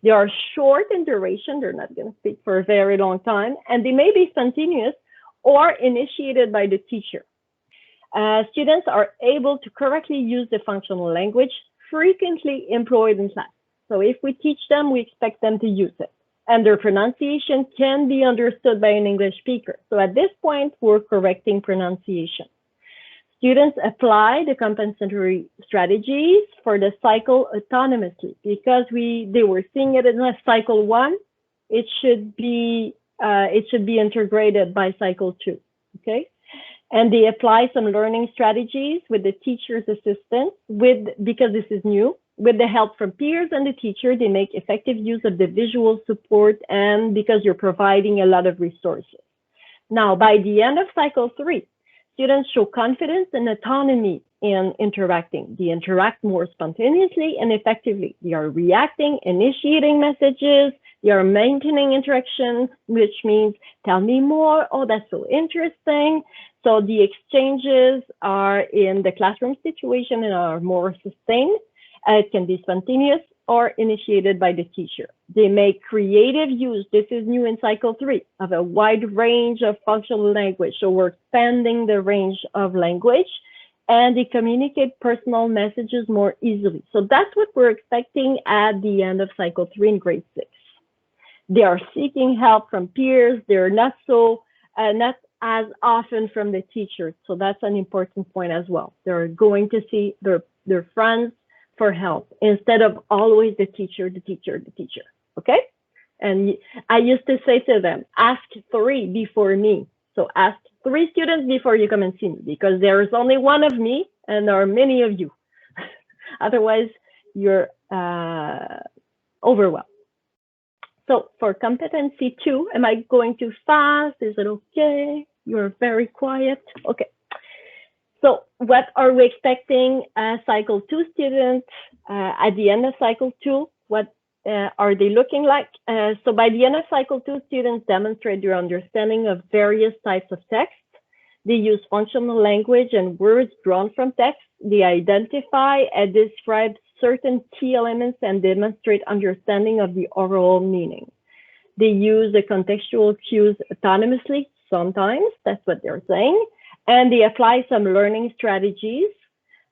They are short in duration, they're not going to speak for a very long time, and they may be spontaneous or initiated by the teacher. Students are able to correctly use the functional language frequently employed in class. So if we teach them, we expect them to use it. And their pronunciation can be understood by an English speaker. So at this point, we're correcting pronunciation. Students apply the compensatory strategies for the cycle autonomously because they were seeing it in a cycle 1. It should be integrated by cycle 2. Okay. And they apply some learning strategies with the teacher's assistance because this is new, with the help from peers and the teacher, they make effective use of the visual support and because you're providing a lot of resources. Now, by the end of cycle 3, students show confidence and autonomy in interacting. They interact more spontaneously and effectively. They are reacting, initiating messages, they are maintaining interaction, which means tell me more, oh, that's so interesting. So the exchanges are in the classroom situation and are more sustained. It can be spontaneous or initiated by the teacher. They make creative use, this is new in cycle 3, of a wide range of functional language. So we're expanding the range of language, and they communicate personal messages more easily. So that's what we're expecting at the end of cycle 3 in grade 6. They are seeking help from peers. They're not as often from the teacher. So that's an important point as well. They're going to see their friends for help instead of always the teacher, okay? And I used to say to them, ask 3 before me. So ask 3 students before you come and see me, because there is only one of me and there are many of you. Otherwise, you're overwhelmed. So for competency 2, am I going too fast? Is it okay? You're very quiet. Okay. So what are we expecting cycle 2 students at the end of cycle 2? What are they looking like? So by the end of cycle 2, students demonstrate their understanding of various types of text. They use functional language and words drawn from text. They identify and describe certain key elements and demonstrate understanding of the overall meaning. They use the contextual cues autonomously sometimes, that's what they're saying, and they apply some learning strategies.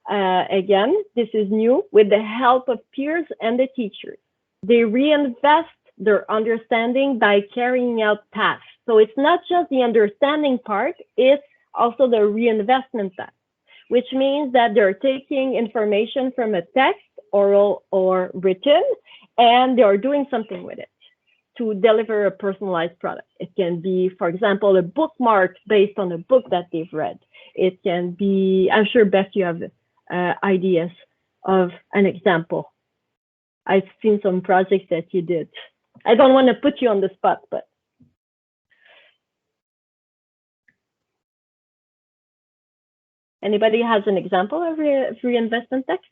Again, this is new, with the help of peers and the teachers. They reinvest their understanding by carrying out tasks. So it's not just the understanding part, it's also the reinvestment task, which means that they're taking information from a text, oral or written, and they are doing something with it to deliver a personalized product. It can be, for example, a bookmark based on a book that they've read. It can be, I'm sure, Beth, you have ideas of an example. I've seen some projects that you did. I don't want to put you on the spot, but. Anybody has an example of reinvestment text?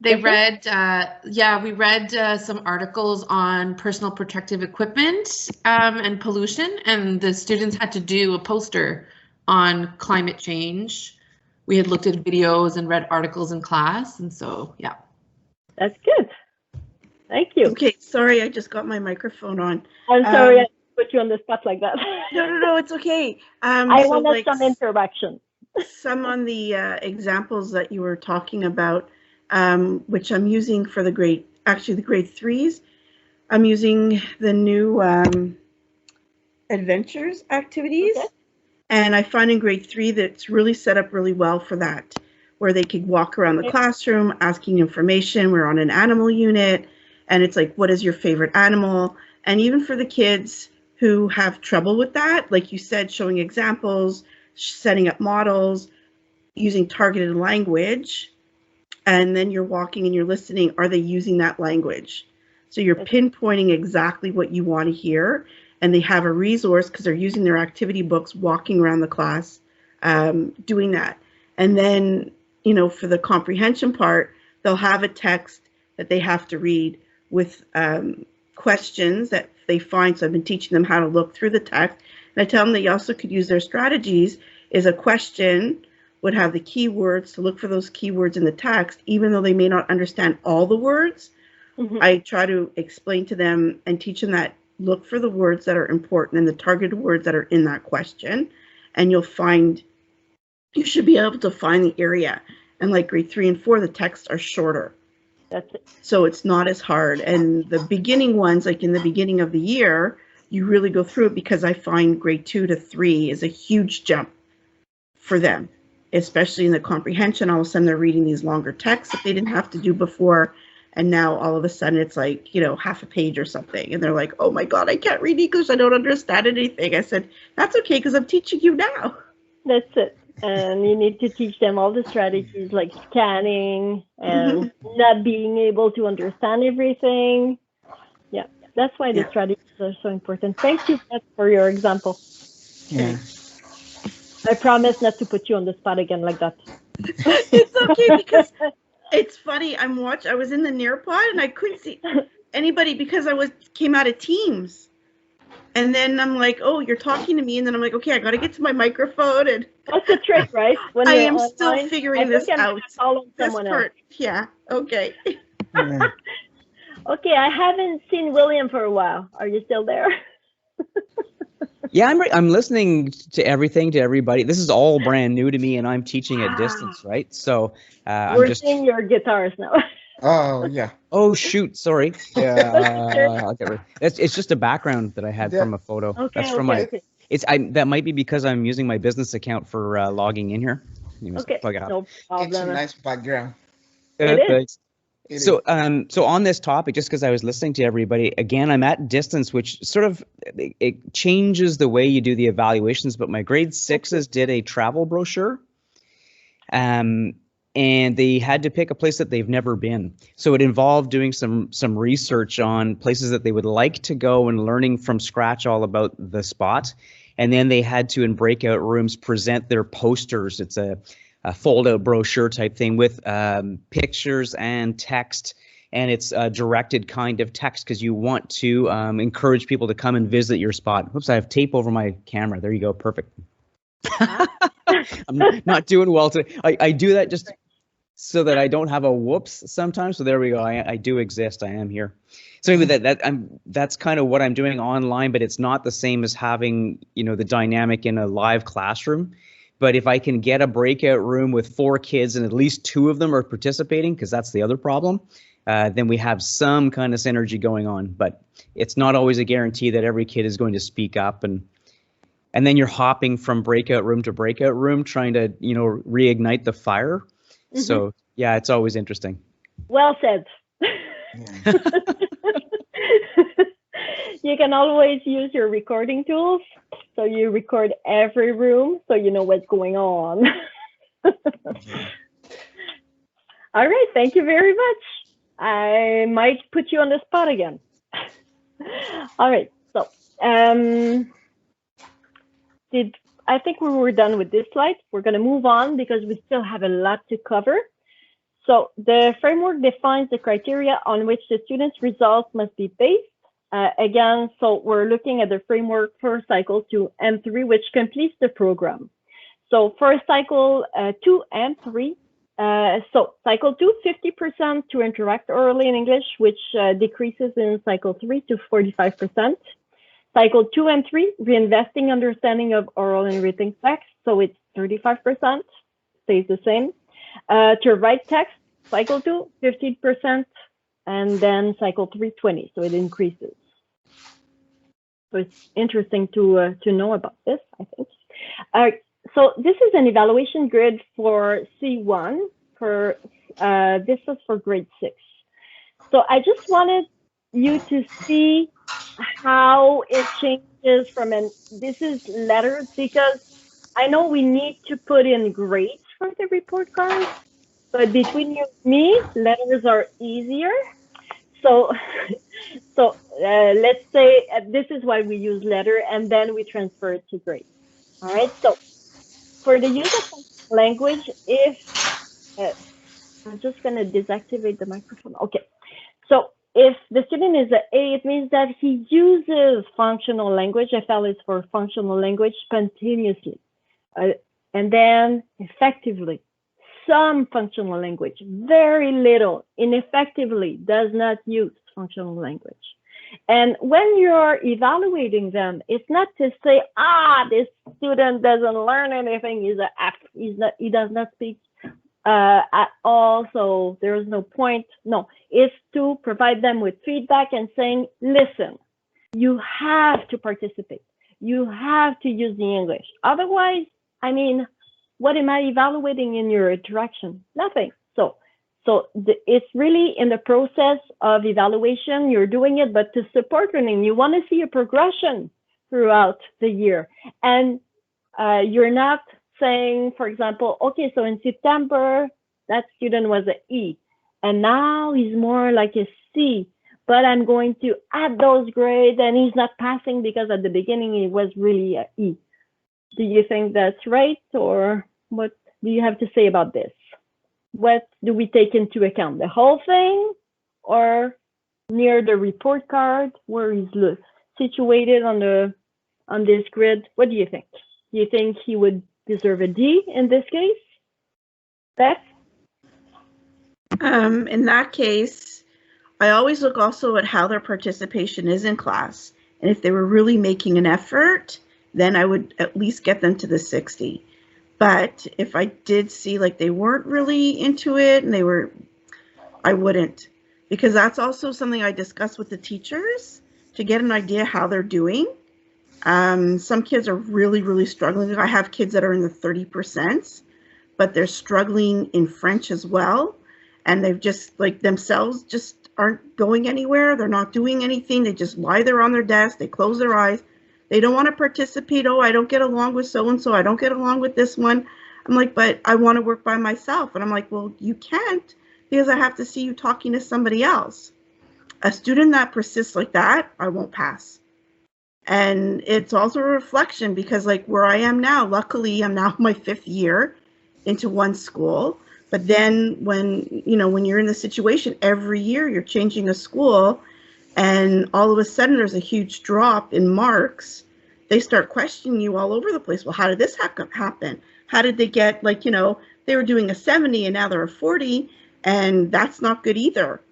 They Okay. read, we read some articles on personal protective equipment and pollution, and the students had to do a poster on climate change. We had looked at videos and read articles in class, and so, yeah. That's good. Thank you. Okay, sorry, I just got my microphone on. I'm sorry I put you on the spot like that. No, it's okay. I So wanted like some interaction. some on the examples that you were talking about, which I'm using for the grade 3s. I'm using the new adventures activities. Okay. And I find in grade 3 that it's really set up really well for that, where they could walk around the Okay. classroom asking information. We're on an animal unit, and it's like, what is your favorite animal? And even for the kids who have trouble with that, like you said, showing examples, setting up models, using targeted language, and then you're walking and you're listening, are they using that language? So you're pinpointing exactly what you want to hear, and they have a resource because they're using their activity books, walking around the class, doing that. And then, you know, for the comprehension part, they'll have a text that they have to read with questions that they find. So I've been teaching them how to look through the text. And I tell them they also could use their strategies is a question would have the keywords to look for those keywords in the text, even though they may not understand all the words. Mhm. I try to explain to them and teach them that look for the words that are important and the targeted words that are in that question, and you should be able to find the area. And like grade 3 and 4, the texts are shorter. That's it. So it's not as hard. And the beginning ones, like in the beginning of the year, you really go through it because I find grade 2 to 3 is a huge jump for them, especially in the comprehension. All of a sudden they're reading these longer texts that they didn't have to do before. And now all of a sudden it's like, you know, half a page or something. And they're like, oh my God, I can't read English. I don't understand anything. I said, that's okay, because I'm teaching you now. That's it. And you need to teach them all the strategies like scanning and not being able to understand everything. Yeah, that's why the Yeah. strategies are so important. Thank you, Beth, for your example. Yeah. I promise not to put you on the spot again like that. It's okay, because it's funny. I was in the Nearpod and I couldn't see anybody because came out of Teams. And then I'm like, oh, you're talking to me. And then I'm like, okay, I got to get to my microphone. And That's the trick, right? When I you're am still online, figuring I think this I'm out. gonna call on This someone else. part, yeah, okay. Yeah. Okay, I haven't seen William for a while. Are you still there? Yeah, I'm listening to everything, to everybody. This is all brand new to me, and I'm teaching at distance, right? So I'm We're just. seeing your guitars now. Oh, yeah. Oh shoot, sorry. Sure. I'll get rid. It's just a background that I had from a photo. Okay, That's from okay, my. okay. That might be because I'm using my business account for logging in here. Anyways, Okay, plug it up. no It's a problem. nice background. It is. Thanks. It is. So on this topic, just because I was listening to everybody, again, I'm at distance, which sort of it changes the way you do the evaluations. But my grade 6s did a travel brochure, and they had to pick a place that they've never been. So it involved doing some research on places that they would like to go and learning from scratch all about the spot. And then they had to, in breakout rooms, present their posters. It's a fold-out brochure type thing with pictures and text, and it's a directed kind of text because you want to encourage people to come and visit your spot. Oops, I have tape over my camera. There you go, perfect. I'm not doing well today. I do that just so that I don't have a whoops sometimes. So there we go. I do exist. I am here. So anyway, that's kind of what I'm doing online, but it's not the same as having, you know, the dynamic in a live classroom. But if I can get a breakout room with 4 kids and at least 2 of them are participating, because that's the other problem, then we have some kind of synergy going on. But it's not always a guarantee that every kid is going to speak up, and then you're hopping from breakout room to breakout room, trying to, you know, reignite the fire. Mhm. So yeah, it's always interesting. Well said. Yeah. You can always use your recording tools. So you record every room so you know what's going on. All right, thank you very much. I might put you on the spot again. All right, so I think we were done with this slide. We're going to move on because we still have a lot to cover. So the framework defines the criteria on which the student's results must be based. Again, so we're looking at the framework for cycle 2 and 3, which completes the program. So for cycle 2 and 3, so cycle 2, 50% to interact orally in English, which decreases in cycle 3 to 45%. Cycle 2 and 3, reinvesting understanding of oral and written text, so it's 35%, stays the same. To write text, cycle 2, 15%, and then cycle 3, 20, so it increases. So it's interesting to know about this, I think. So this is an evaluation grid for C1. For this is for grade 6. So I just wanted you to see how it changes from this is letters, because I know we need to put in grades for the report card, but between you and me, letters are easier. So let's say this is why we use letter, and then we transfer it to grade. All right. So for the use of functional language, if I'm just going to deactivate the microphone. Okay. So if the student is an A, it means that he uses functional language. FL is for functional language spontaneously, and then effectively. Some functional language, very little, ineffectively does not use functional language. And when you're evaluating them, it's not to say, this student doesn't learn anything, he does not speak at all, so there's no point. No, it's to provide them with feedback and saying, listen, you have to participate. You have to use the English. Otherwise, I mean, what am I evaluating in your interaction? Nothing. So it's really in the process of evaluation, you're doing it, but to support learning, you want to see a progression throughout the year. And you're not saying, for example, okay, so in September, that student was an E, and now he's more like a C, but I'm going to add those grades and he's not passing because at the beginning he was really an E. Do you think that's right, or what do you have to say about this? What do we take into account? The whole thing, or near the report card where he's situated on this grid? What do you think? Do you think he would deserve a D in this case? Beth? In that case, I always look also at how their participation is in class. And if they were really making an effort, then I would at least get them to the 60. But if I did see like they weren't really into it and I wouldn't, because that's also something I discuss with the teachers to get an idea how they're doing. Some kids are really, really struggling. I have kids that are in the 30%, but they're struggling in French as well. And they've just like themselves just aren't going anywhere. They're not doing anything. They just lie there on their desk. They close their eyes. They don't want to participate. Oh, I don't get along with so-and-so. I don't get along with this one. I'm like, but I want to work by myself. And I'm like, well, you can't, because I have to see you talking to somebody else. A student that persists like that, I won't pass. And it's also a reflection because like where I am now, luckily I'm now my 5th year into one school. But then when you're in the situation every year, you're changing a school, and all of a sudden there's a huge drop in marks, they start questioning you all over the place. Well, how did this happen? How did they get, like, they were doing a 70 and now they're a 40, and that's not good either.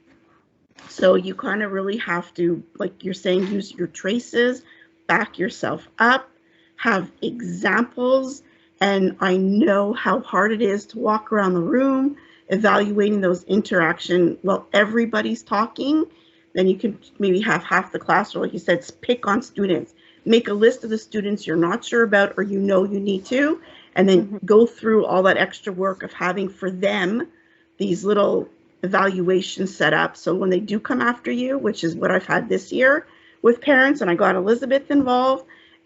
So you kind of really have to, like you're saying, use your traces, back yourself up, have examples. And I know how hard it is to walk around the room, evaluating those interaction while everybody's talking. Then you can maybe have half the class, or like you said, pick on students. Make a list of the students you're not sure about or you need to, and then go through all that extra work of having for them these little evaluations set up. So when they do come after you, which is what I've had this year with parents, and I got Elizabeth involved,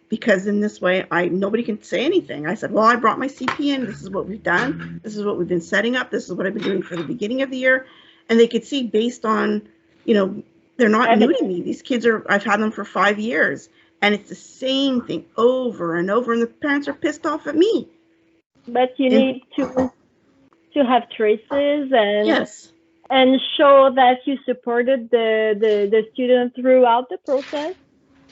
because in this way, nobody can say anything. I said, well, I brought my CP in. This is what we've done. This is what we've been setting up. This is what I've been doing for the beginning of the year. And they could see based on, they're not new to me. These kids I've had them for 5 years. And it's the same thing over and over. And the parents are pissed off at me. But you need to to have traces and Yes. and show that you supported the student throughout the process,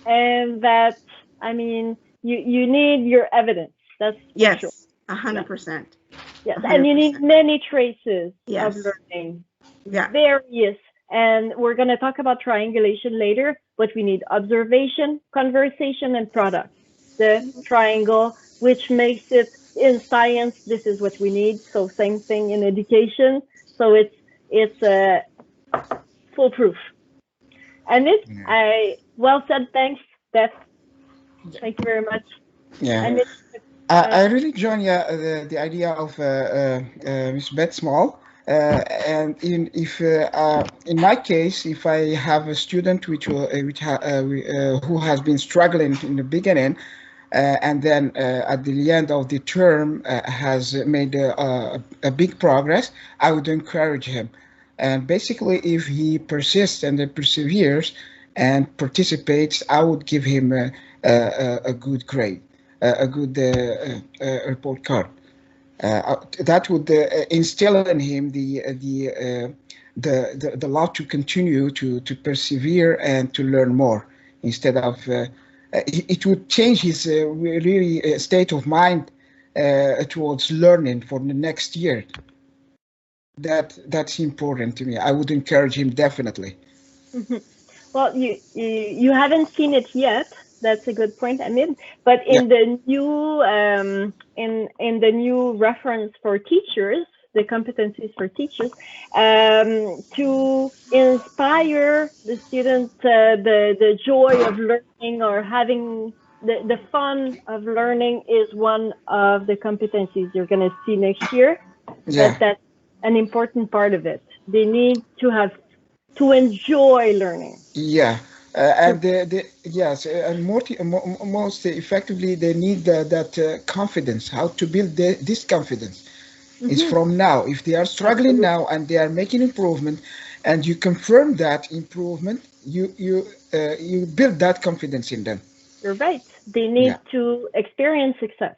and that, I mean, you need your evidence. That's for sure. Yes. 100%. Yes, and you need 100%. many traces Yes. of learning. Yeah. Various, and we're going to talk about triangulation later, but we need observation, conversation, and product. The triangle, which makes it, in science, this is what we need. So same thing in education. So it's foolproof. And it, well said. Thanks, Beth. Thank you very much. Yeah. And I really join the idea of Ms. Beth Small. And in my case, if I have a student who has been struggling in the beginning, and then at the end of the term has made a big progress, I would encourage him. And basically, if he persists and perseveres and participates, I would give him a good grade, a good report card. That would instill in him the love to continue to persevere and to learn more, instead of it would change his really state of mind towards learning for the next year. That's important to me. I would encourage him definitely. Well, you haven't seen it yet. That's a good point, Amit. But in the new in the new reference for teachers, the competencies for teachers, to inspire the students, the joy of learning, or having the fun of learning, is one of the competencies you're going to see next year. Yeah. But that's an important part of it. They need to enjoy learning. Yeah. And yes, and most effectively, they need that confidence. How to build this confidence is from now. If they are struggling now and they are making improvement, and you confirm that improvement, you build that confidence in them. You're right. They need to experience success.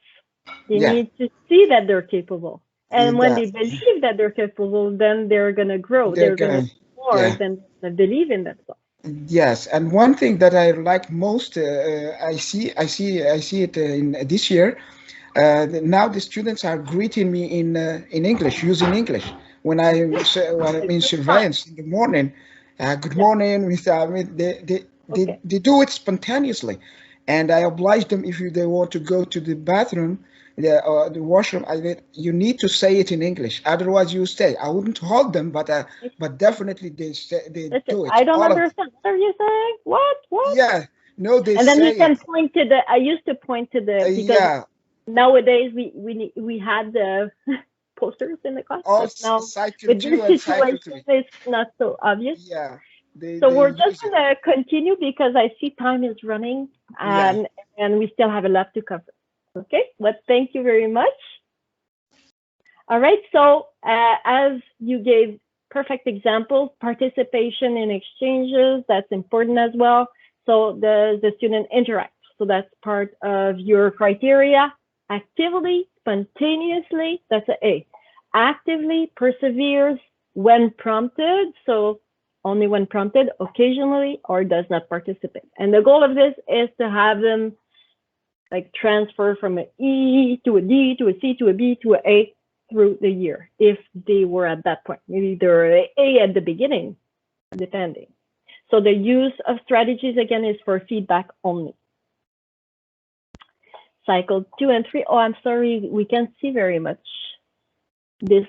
They need to see that they're capable, and when they believe that they're capable, then they're gonna grow. They're gonna do more than believe in themselves. Yes, and one thing that I like most, I see it in this year. Now the students are greeting me in English, using English. When I'm in surveillance in the morning, good morning, Mr. They do it spontaneously, and I oblige them if they want to go to the bathroom, the washroom. You need to say it in English, otherwise you stay. I wouldn't hold them, but definitely they do it. I don't understand. What are you saying? What? Yeah, no, they. And then say you can point to the. I used to point to the because nowadays we had the posters in the class. All now cycle with 2 this and cycle situation, 3. it's not so obvious. Yeah. So we're just gonna continue because I see time is running, and we still have a lot to cover. Okay, but thank you very much. All right, so as you gave perfect examples, participation in exchanges, that's important as well. So the student interacts. So that's part of your criteria. Actively, spontaneously, that's an A. Actively, perseveres when prompted. So only when prompted, occasionally, or does not participate. And the goal of this is to have them like transfer from an E to a D to a C to a B to an A through the year, if they were at that point. Maybe they're an A at the beginning, depending. So the use of strategies, again, is for feedback only. Cycle 2 and 3. Oh, I'm sorry, we can't see very much. This,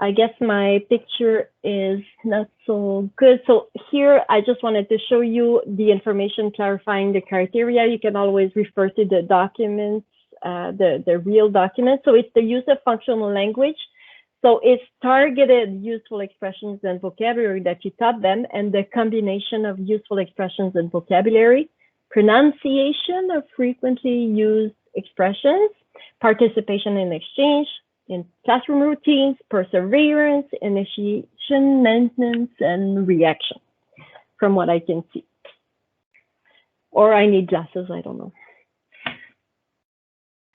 I guess my picture is not so good. So here, I just wanted to show you the information clarifying the criteria. You can always refer to the documents, the real document. So it's the use of functional language. So it's targeted useful expressions and vocabulary that you taught them, and the combination of useful expressions and vocabulary, pronunciation of frequently used expressions, participation in exchange, in classroom routines, perseverance, initiation, maintenance, and reaction, from what I can see. Or I need glasses, I don't know.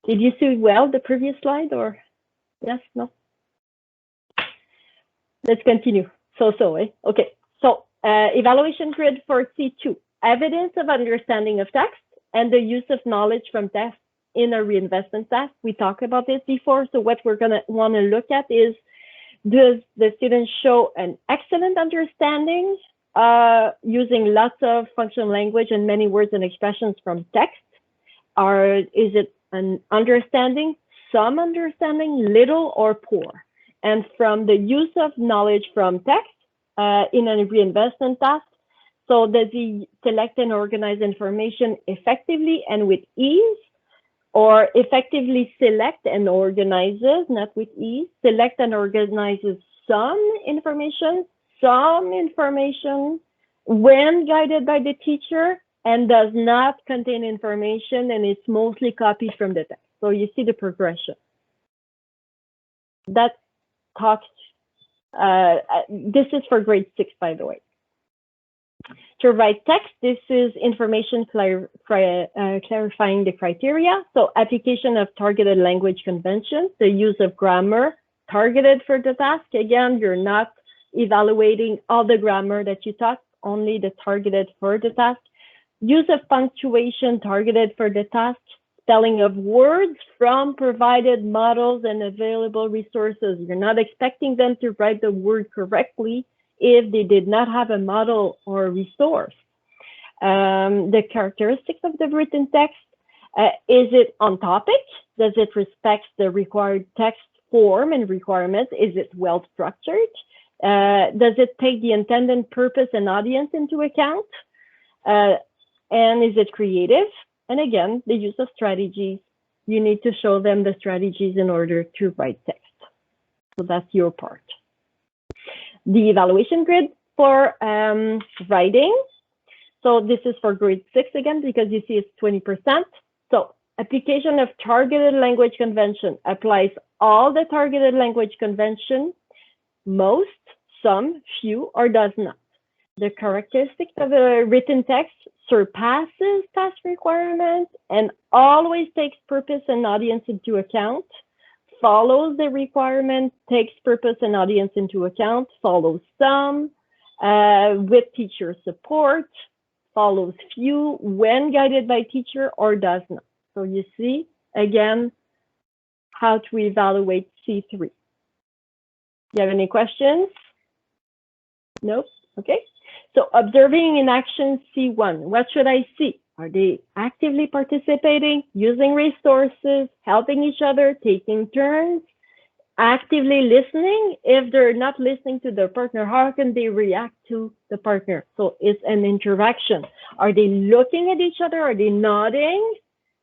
Did you see well the previous slide, or? Yes, no? Let's continue. Okay. So evaluation grid for C2, evidence of understanding of text and the use of knowledge from text in a reinvestment task. We talked about this before. So what we're gonna wanna look at is, does the student show an excellent understanding using lots of functional language and many words and expressions from text? Or is it an understanding, some understanding, little or poor? And from the use of knowledge from text in a reinvestment task, so does he select and organize information effectively and with ease, or effectively select and organizes, not with ease, select and organizes some information when guided by the teacher, and does not contain information and it's mostly copied from the text. So you see the progression. That talks, this is for grade 6, by the way. To write text, this is information clarifying the criteria. So application of targeted language conventions, the use of grammar targeted for the task. Again, you're not evaluating all the grammar that you taught, only the targeted for the task. Use of punctuation targeted for the task. Spelling of words from provided models and available resources. You're not expecting them to write the word correctly if they did not have a model or a resource. The characteristics of the written text. Is it on topic? Does it respect the required text form and requirements? Is it well structured? Does it take the intended purpose and audience into account? And is it creative? And again, the use of strategies. You need to show them the strategies in order to write text. So that's your part. The evaluation grid for writing. So this is for grade 6 again, because you see it's 20%. So application of targeted language convention applies all the targeted language convention, most, some, few, or does not. The characteristics of a written text surpasses task requirements and always takes purpose and audience into account, follows the requirement, takes purpose and audience into account, follows some, with teacher support, follows few when guided by teacher, or does not. So you see, again, how to evaluate C3. Do you have any questions? Nope. Okay. So observing in action C1, what should I see? Are they actively participating, using resources, helping each other, taking turns, actively listening? If they're not listening to their partner, how can they react to the partner? So it's an interaction. Are they looking at each other? Are they nodding?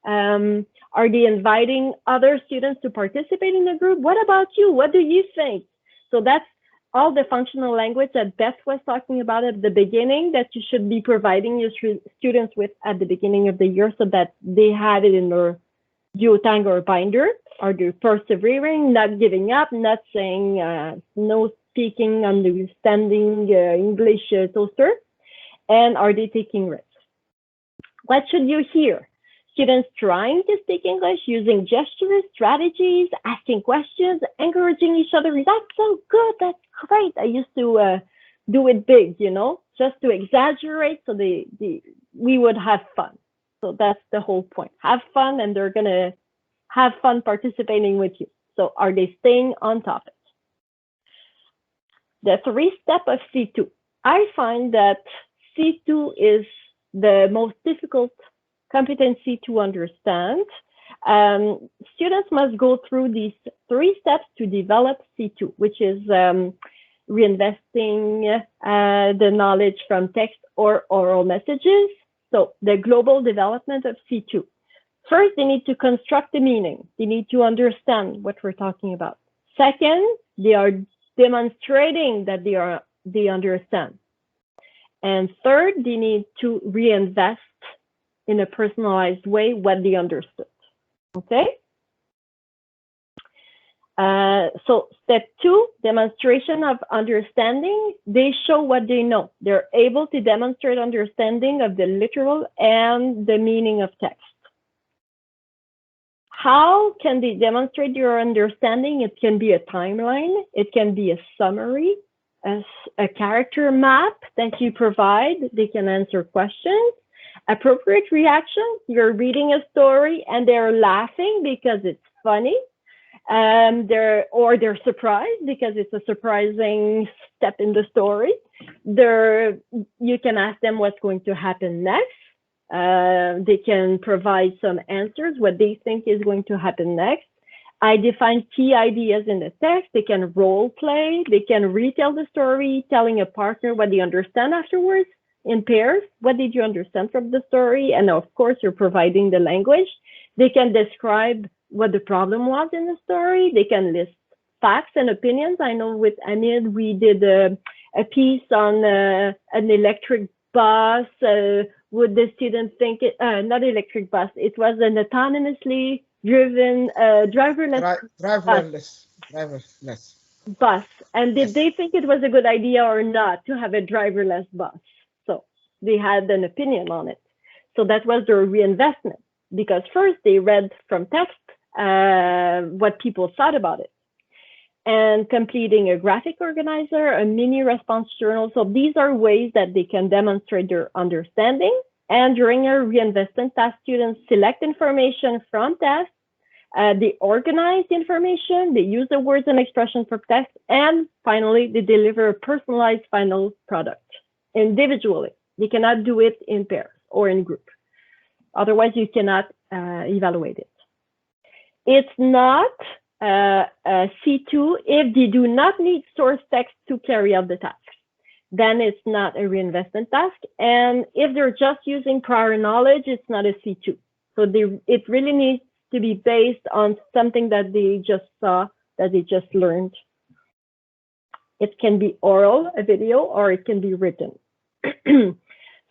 Are they inviting other students to participate in the group? What about you? What do you think? So that's all the functional language that Beth was talking about at the beginning that you should be providing your students with at the beginning of the year so that they have it in their duotang or binder. Are they persevering, not giving up, not saying no speaking, understanding English toaster? And are they taking risks? What should you hear? Students trying to speak English, using gestures, strategies, asking questions, encouraging each other. That's so good. That's great. I used to do it big, you know, just to exaggerate so we would have fun. So that's the whole point. Have fun, and they're going to have fun participating with you. So are they staying on topic? The 3-step of C2. I find that C2 is the most difficult competency to understand. Students must go through these 3 steps to develop C2, which is reinvesting the knowledge from text or oral messages. So the global development of C2. First, they need to construct the meaning. They need to understand what we're talking about. Second, they are demonstrating that they understand. And third, they need to reinvest in a personalized way what they understood. Okay? So step 2, demonstration of understanding. They show what they know. They're able to demonstrate understanding of the literal and the meaning of text. How can they demonstrate your understanding? It can be a timeline, it can be a summary, a character map that you provide. They can answer questions. Appropriate reaction, you're reading a story and they're laughing because it's funny. They're surprised because it's a surprising step in the story. You can ask them what's going to happen next. They can provide some answers, what they think is going to happen next. I define key ideas in the text. They can role play. They can retell the story, telling a partner what they understand afterwards in pairs. What did you understand from the story? And of course, you're providing the language. They can describe what the problem was in the story. They can list facts and opinions. I know with Hamid, we did a piece on an electric bus. Would the student think it, not electric bus, it was an autonomously driven driverless bus. And did they think it was a good idea or not to have a driverless bus? So they had an opinion on it. So that was their reinvestment, because first they read from text what people thought about it. And completing a graphic organizer, a mini response journal. So these are ways that they can demonstrate their understanding. And during a reinvestment task, students select information from tests. They organize the information. They use the words and expressions from text. And finally, they deliver a personalized final product individually. They cannot do it in pairs or in group. Otherwise, you cannot evaluate it. It's not C2 if they do not need source text to carry out the task. Then it's not a reinvestment task. And if they're just using prior knowledge, it's not a C2. So it really needs to be based on something that they just saw, that they just learned. It can be oral, a video, or it can be written.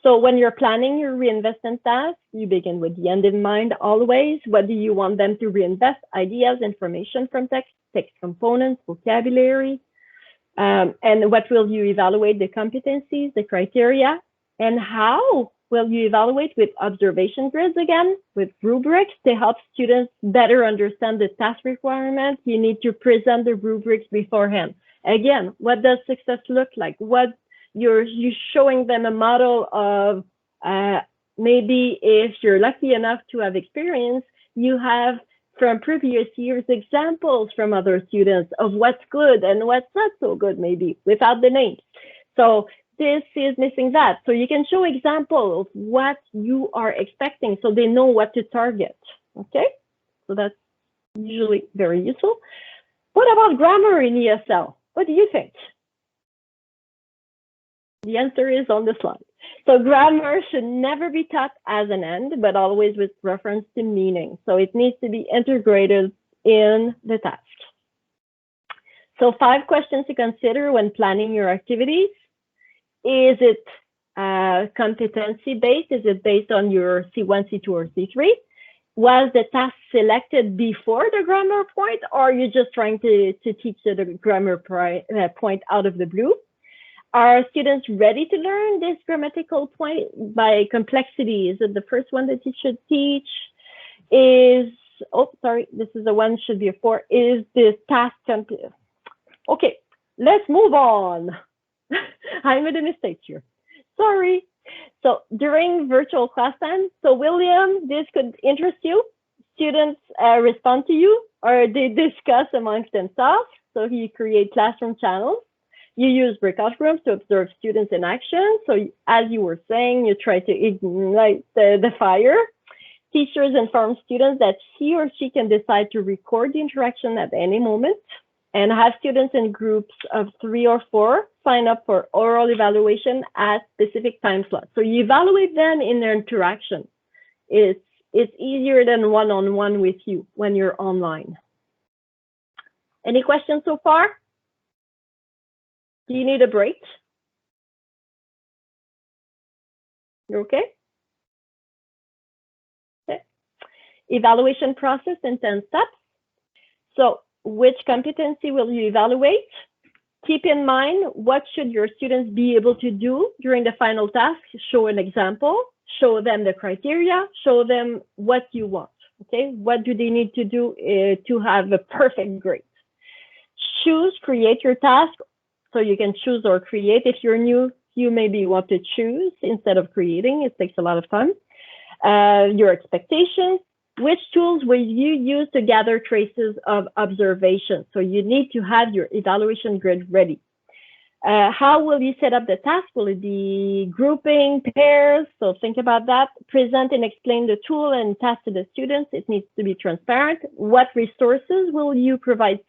So when you're planning your reinvestment task, you begin with the end in mind always. What do you want them to reinvest? Ideas, information from text, text components, vocabulary. And what will you evaluate? The competencies, the criteria, and how will you evaluate? With observation grids again, with rubrics to help students better understand the task requirements. You need to present the rubrics beforehand. Again, what does success look like? You're showing them a model of maybe if you're lucky enough to have experience, you have from previous years examples from other students of what's good and what's not so good, maybe without the names. So this is missing that. So you can show examples of what you are expecting so they know what to target. Okay, so that's usually very useful. What about grammar in ESL? What do you think? The answer is on the slide. So grammar should never be taught as an end, but always with reference to meaning. So it needs to be integrated in the task. So 5 questions to consider when planning your activities. Is it competency-based? Is it based on your C1, C2, or C3? Was the task selected before the grammar point, or are you just trying to teach the grammar point out of the blue? Are students ready to learn this grammatical point by complexity? Is it the first one that you should teach? This is the one, should be a 4. Is this task complete? Okay, let's move on. I made a mistake here. Sorry. So during virtual class time, so William, this could interest you. Students respond to you, or they discuss amongst themselves. So you create classroom channels. You use breakout rooms to observe students in action. So as you were saying, you try to ignite the fire. Teachers inform students that he or she can decide to record the interaction at any moment, and have students in groups of 3 or 4 sign up for oral evaluation at specific time slots. So you evaluate them in their interaction. It's easier than one-on-one with you when you're online. Any questions so far? Do you need a break? You okay? Okay. Evaluation process in 10 steps. So which competency will you evaluate? Keep in mind, what should your students be able to do during the final task? Show an example, show them the criteria, show them what you want. Okay, what do they need to do to have a perfect grade? Choose, create your task. So you can choose or create. If you're new, you maybe want to choose instead of creating. It takes a lot of time. Your expectations. Which tools will you use to gather traces of observation? So you need to have your evaluation grid ready. How will you set up the task? Will it be grouping, pairs? So think about that. Present and explain the tool and task to the students. It needs to be transparent. What resources will you provide